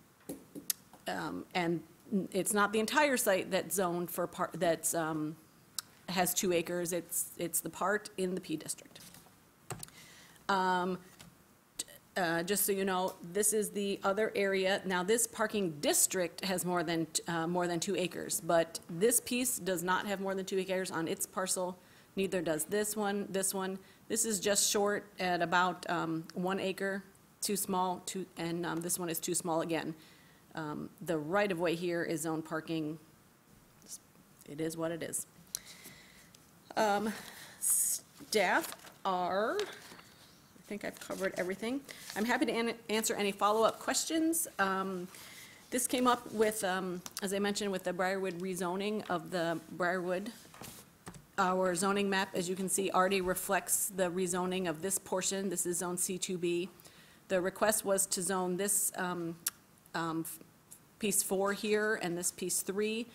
it's not the entire site that's zoned for has 2 acres. It's the part in the P district. Just so you know, this is the other area. Now, this parking district has more than 2 acres, but this piece does not have more than 2 acres on its parcel. Neither does this one, this one. This is just short at about 1 acre, too small, and this one is too small again. The right-of-way here is zone parking. It is what it is. Staff are, I think I've covered everything. I'm happy to answer any follow-up questions. This came up with, as I mentioned, with the Briarwood rezoning of the Briarwood. Our zoning map, as you can see, already reflects the rezoning of this portion. This is zone C2B. The request was to zone this piece 4 here and this piece 3,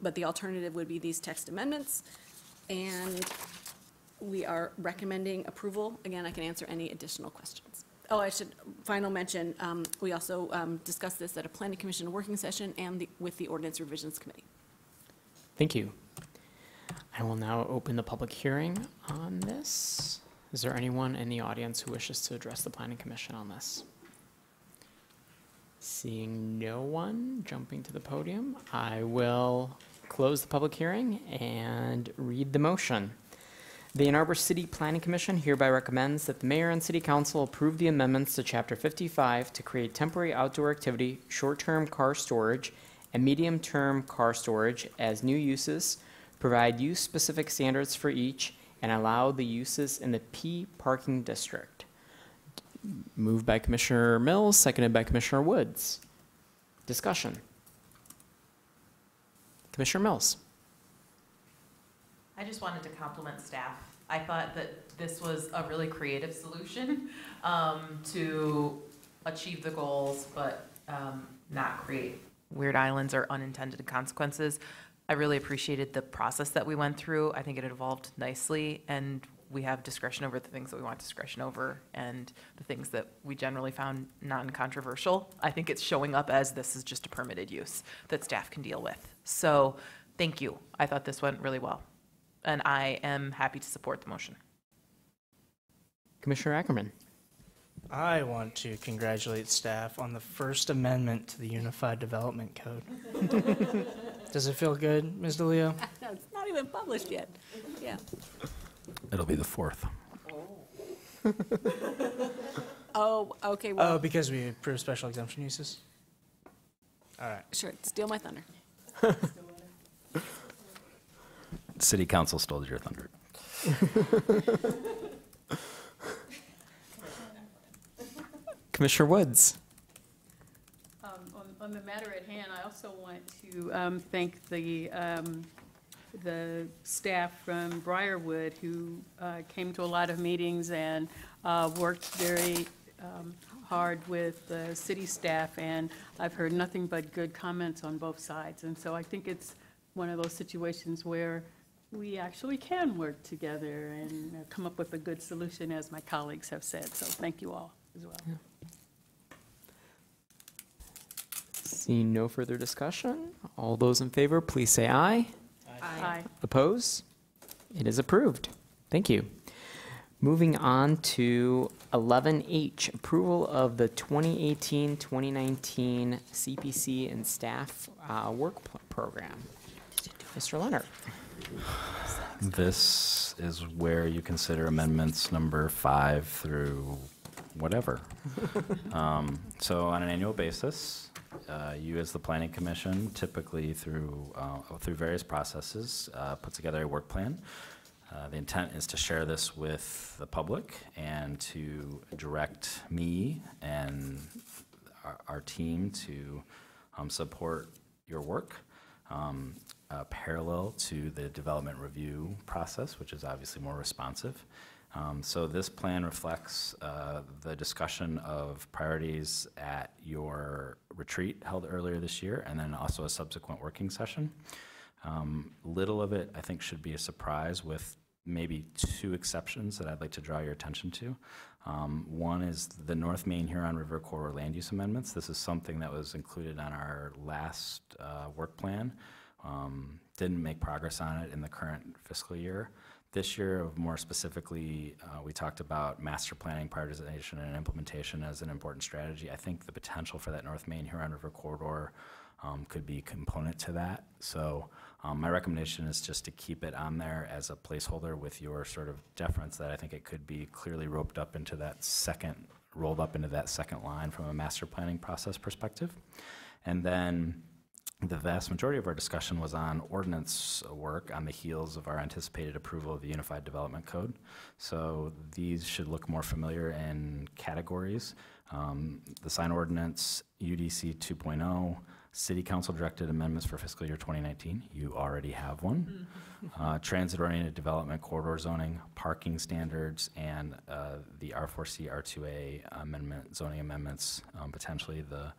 but the alternative would be these text amendments. And we are recommending approval. Again, I can answer any additional questions. Oh, I should final mention, we also discussed this at a planning commission working session and with the ordinance revisions committee. Thank you. I will now open the public hearing on this. Is there anyone in the audience who wishes to address the planning commission on this? Seeing no one jumping to the podium, I will close the public hearing and read the motion. The Ann Arbor City Planning Commission hereby recommends that the mayor and city council approve the amendments to Chapter 55 to create temporary outdoor activity, short-term car storage, and medium-term car storage as new uses, provide use-specific standards for each, and allow the uses in the P parking district. Moved by Commissioner Mills, seconded by Commissioner Woods. Discussion. Commissioner Mills. I just wanted to compliment staff. I thought that this was a really creative solution to achieve the goals, but not create weird islands or unintended consequences. I really appreciated the process that we went through. I think it evolved nicely, and we have discretion over the things that we want discretion over and the things that we generally found non-controversial. I think it's showing up as this is just a permitted use that staff can deal with. So thank you. I thought this went really well, and I am happy to support the motion. Commissioner Ackerman. I want to congratulate staff on the first amendment to the Unified Development Code. Does it feel good, Ms. DeLeo? No, it's not even published yet. Yeah. It'll be the 4th. Oh, okay, well. Oh, because we approved special exemption uses? All right. Sure, steal my thunder. City council stole your thunder. Commissioner Woods. On the matter at hand, I also want to thank the staff from Briarwood who came to a lot of meetings and worked very hard with the city staff, and I've heard nothing but good comments on both sides. And so I think it's one of those situations where we actually can work together and come up with a good solution, as my colleagues have said. So thank you all as well. Yeah. Seeing no further discussion, all those in favor, please say aye. Aye. Oppose? It is approved. Thank you. Moving on to 11H, approval of the 2018-2019 CPC and staff work program. Mr. Leonard. This is where you consider amendments number 5 through whatever. So on an annual basis, you as the Planning Commission, typically through various processes, put together a work plan. The intent is to share this with the public and to direct me and our team to support your work. Parallel to the development review process, which is obviously more responsive. So this plan reflects the discussion of priorities at your retreat held earlier this year, and then also a subsequent working session. Little of it, I think, should be a surprise, with maybe 2 exceptions that I'd like to draw your attention to. One is the North Main Huron River Corridor land use amendments. This is something that was included on our last work plan. Didn't make progress on it in the current fiscal year. This year, more specifically, we talked about master planning, prioritization, and implementation as an important strategy. I think the potential for that North Main Huron River Corridor could be a component to that. So my recommendation is just to keep it on there as a placeholder with your sort of deference that I think it could be clearly rolled up into that second line from a master planning process perspective. And then the vast majority of our discussion was on ordinance work on the heels of our anticipated approval of the Unified Development Code. So these should look more familiar in categories. The sign ordinance, UDC 2.0, City Council directed amendments for fiscal year 2019. You already have one. Transit-oriented development, corridor zoning, parking standards, and the R4C, R2A amendment, zoning amendments, potentially the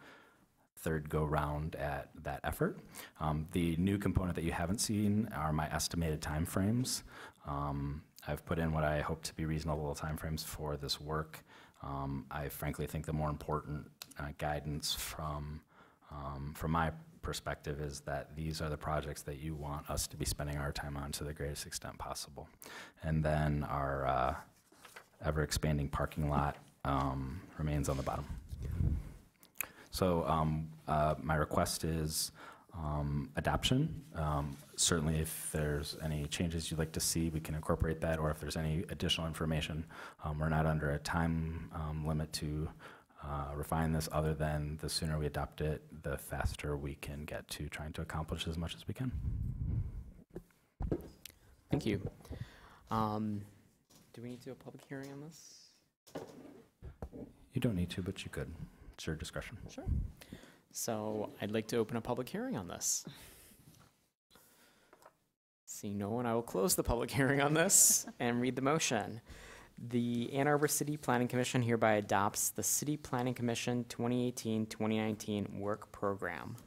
third go-round at that effort. The new component that you haven't seen are my estimated timeframes. I've put in what I hope to be reasonable timeframes for this work. I frankly think the more important guidance from my perspective is that these are the projects that you want us to be spending our time on to the greatest extent possible. And then our ever-expanding parking lot remains on the bottom. So my request is adoption. Certainly if there's any changes you'd like to see, we can incorporate that, or if there's any additional information. We're not under a time limit to refine this, other than the sooner we adopt it, the faster we can get to trying to accomplish as much as we can. Thank you. Do we need to do a public hearing on this? You don't need to, but you could. It's your discretion. Sure. So I'd like to open a public hearing on this. Seeing no one, I will close the public hearing on this and read the motion. The Ann Arbor City Planning Commission hereby adopts the City Planning Commission 2018-2019 work program.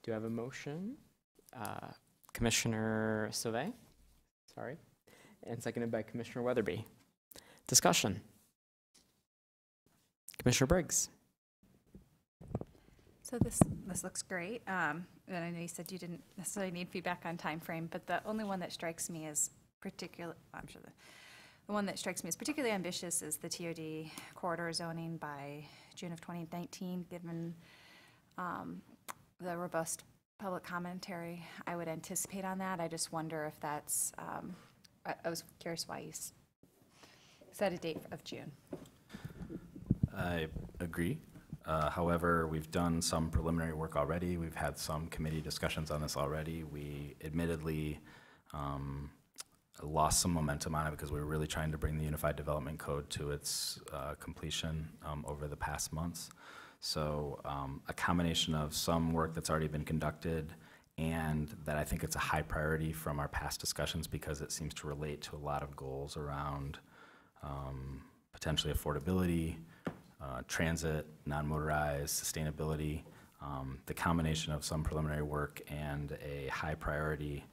Do I have a motion? Commissioner Sauvé, sorry, and seconded by Commissioner Weatherby. Discussion. Commissioner Briggs. So this looks great. And I know you said you didn't necessarily need feedback on time frame, but the only one that strikes me as the one that strikes me as particularly ambitious is the TOD corridor zoning by June of 2019, given the robust public commentary I would anticipate on that. I just wonder if that's, I was curious why you set a date of June. I agree. However, we've done some preliminary work already. We've had some committee discussions on this already. We admittedly lost some momentum on it because we were really trying to bring the Unified Development Code to its completion over the past months. So a combination of some work that's already been conducted, and that I think it's a high priority from our past discussions because it seems to relate to a lot of goals around potentially affordability, transit, non-motorized, sustainability. The combination of some preliminary work and a high priority,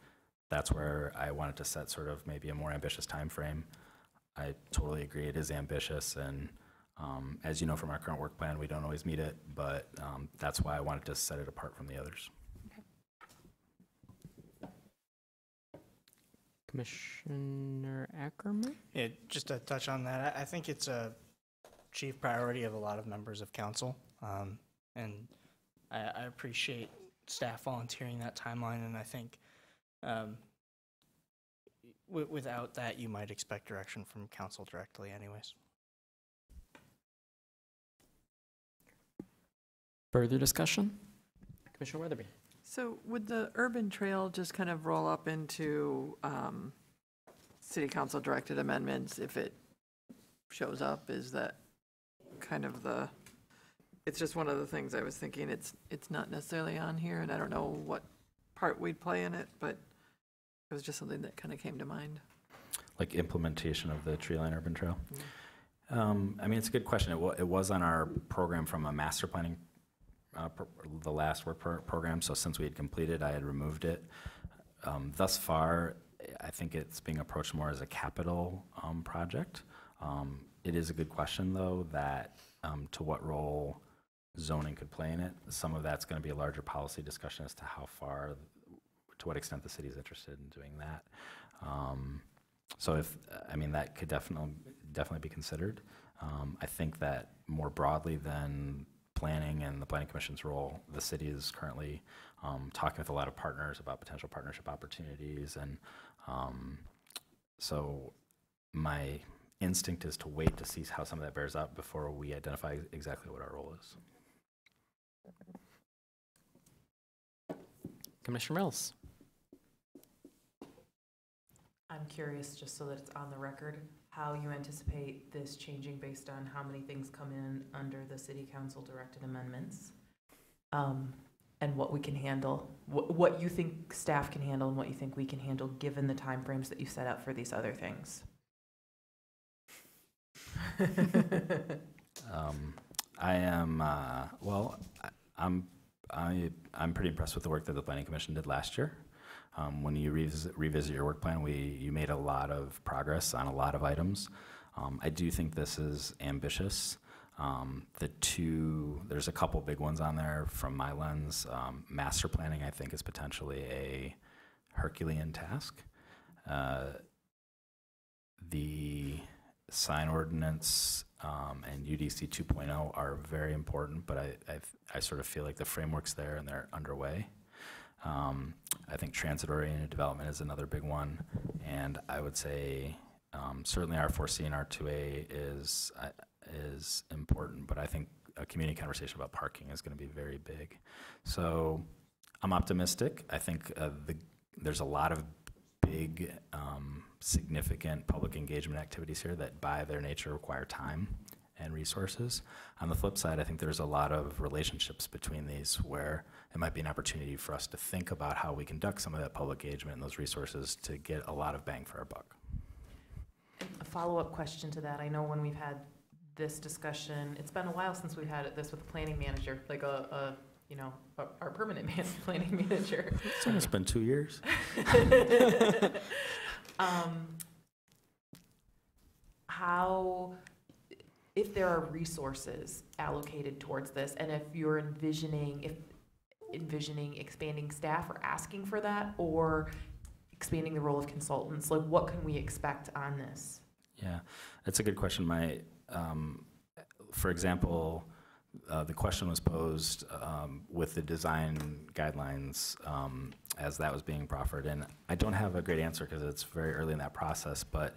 that's where I wanted to set sort of maybe a more ambitious time frame. I totally agree it is ambitious, and as you know from our current work plan, we don't always meet it, but that's why I wanted to set it apart from the others. Okay. Commissioner Ackerman? Yeah, just to touch on that, I think it's a chief priority of a lot of members of council, and I appreciate staff volunteering that timeline, and I think without that, you might expect direction from council directly anyways. Further discussion? Commissioner Weatherby. So would the urban trail just kind of roll up into city council directed amendments if it shows up? Is that kind of it's just one of the things I was thinking, it's not necessarily on here, and I don't know what part we'd play in it, but it was just something that kind of came to mind. Like implementation of the tree line urban trail? I mean, it's a good question. It was on our program from a master planning, the last work program, so since we had completed, I had removed it. Thus far, I think it's being approached more as a capital project. It is a good question, though, that to what role zoning could play in it. Some of that's going to be a larger policy discussion as to how far, to what extent the city is interested in doing that. So I mean, that could definitely be considered. I think that more broadly than planning and the Planning Commission's role, the city is currently talking with a lot of partners about potential partnership opportunities. And so my instinct is to wait to see how some of that bears out before we identify exactly what our role is. Commissioner Mills. I'm curious, just so that it's on the record, how you anticipate this changing based on how many things come in under the city council directed amendments, and what we can handle, what you think staff can handle and what you think we can handle given the timeframes that you set out for these other things. I am, well, I'm pretty impressed with the work that the Planning Commission did last year. When you revisit your work plan, you made a lot of progress on a lot of items. I do think this is ambitious. There's a couple big ones on there from my lens. Master planning, I think, is potentially a Herculean task. The sign ordinance and UDC 2.0 are very important, but I sort of feel like the framework's there and they're underway. I think transit-oriented development is another big one, and I would say certainly R4C and R2A is important, but I think a community conversation about parking is going to be very big. So I'm optimistic. I think there's a lot of big, significant public engagement activities here that by their nature require time and resources. On the flip side, I think there's a lot of relationships between these where it might be an opportunity for us to think about how we conduct some of that public engagement and those resources to get a lot of bang for our buck. A follow-up question to that, I know when we've had this discussion, it's been a while since we've had this with the planning manager, like our permanent planning manager. It's been 2 years. How, if there are resources allocated towards this, and if you're envisioning expanding staff or asking for that, or expanding the role of consultants, like what can we expect on this? Yeah, that's a good question. For example, the question was posed with the design guidelines as that was being proffered, and I don't have a great answer because it's very early in that process, but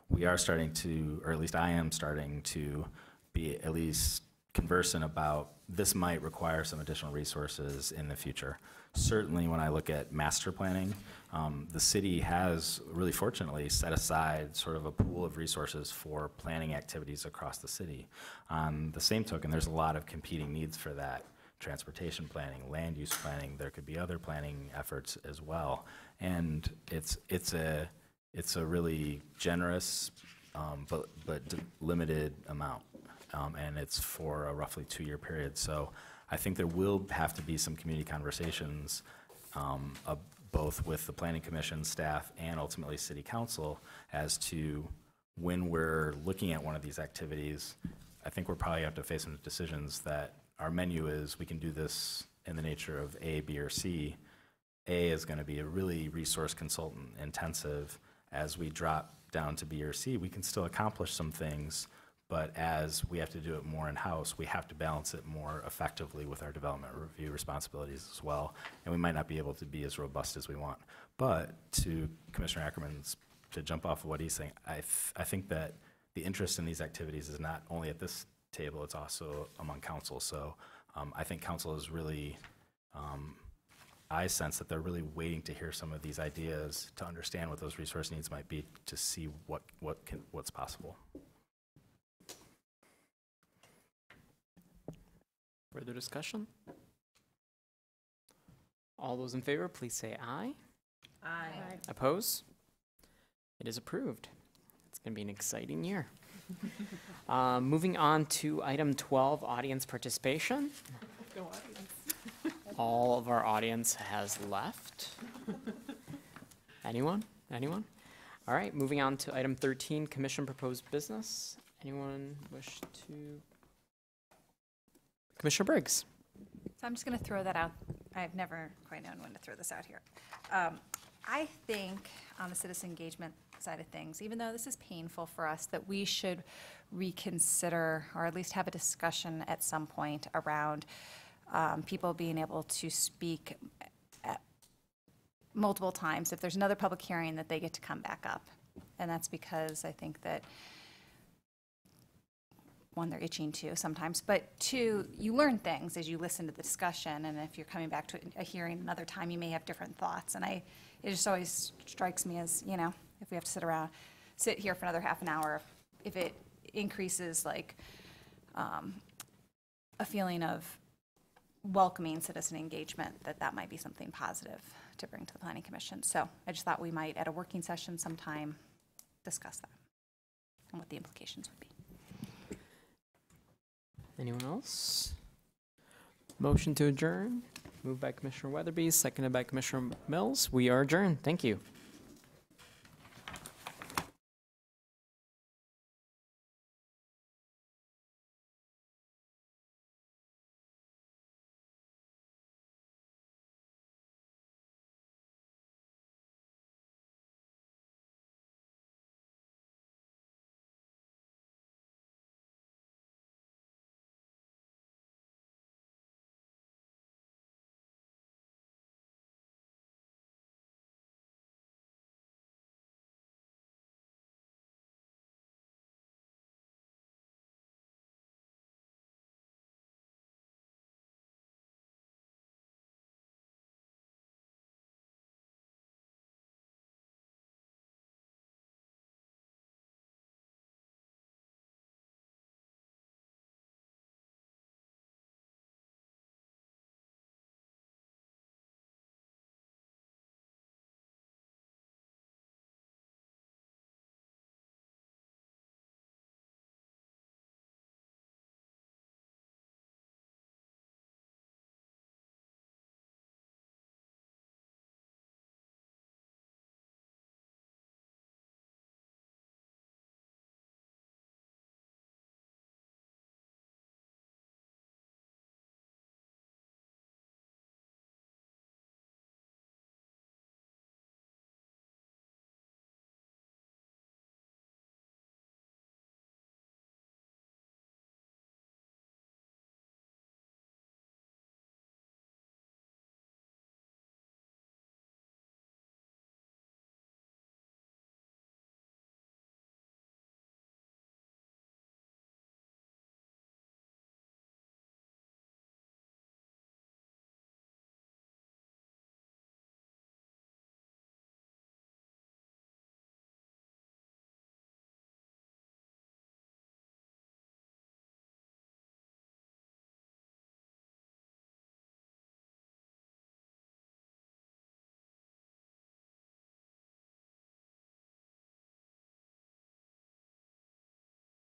we are starting to, or at least I am starting to be at least conversant about this might require some additional resources in the future. Certainly when I look at master planning, the city has really fortunately set aside sort of a pool of resources for planning activities across the city. On the same token, there's a lot of competing needs for that. Transportation planning, land use planning, there could be other planning efforts as well. And it's a really generous but limited amount. And it's for a roughly 2-year period. So I think there will have to be some community conversations, both with the Planning Commission staff and ultimately City Council, as to when we're looking at one of these activities. I think we're probably have to face some decisions that our menu is, we can do this in the nature of A, B, or C. A is going to be a really resource consultant intensive. As we drop down to B or C, we can still accomplish some things, but as we have to do it more in-house, we have to balance it more effectively with our development review responsibilities as well, and we might not be able to be as robust as we want. But to Commissioner Ackerman's, to jump off of what he's saying, I think that the interest in these activities is not only at this table, it's also among council. So I think council is really, I sense that they're really waiting to hear some of these ideas to understand what those resource needs might be, to see what's possible. Further discussion? All those in favor, please say aye. Aye. Oppose? It is approved. going to be an exciting year. Moving on to item 12, audience participation. All of our audience has left. Anyone? Anyone? All right, moving on to item 13, commission proposed business. Anyone wish to? Commissioner Briggs. So I'm just going to throw that out. I've never quite known when to throw this out here. I think on the citizen engagement side of things, even though this is painful for us, that we should reconsider or at least have a discussion at some point around people being able to speak at multiple times. If there's another public hearing, that they get to come back up. And that's because I think that, one, they're itching to sometimes, but two, you learn things as you listen to the discussion, and if you're coming back to a hearing another time, you may have different thoughts. And it just always strikes me as, you know, if we have to sit here for another half an hour, if it increases like a feeling of welcoming citizen engagement, that might be something positive to bring to the Planning Commission. So I just thought we might, at a working session sometime, discuss that and what the implications would be. Anyone else? Motion to adjourn. Moved by Commissioner Weatherbee, seconded by Commissioner Mills. We are adjourned. Thank you.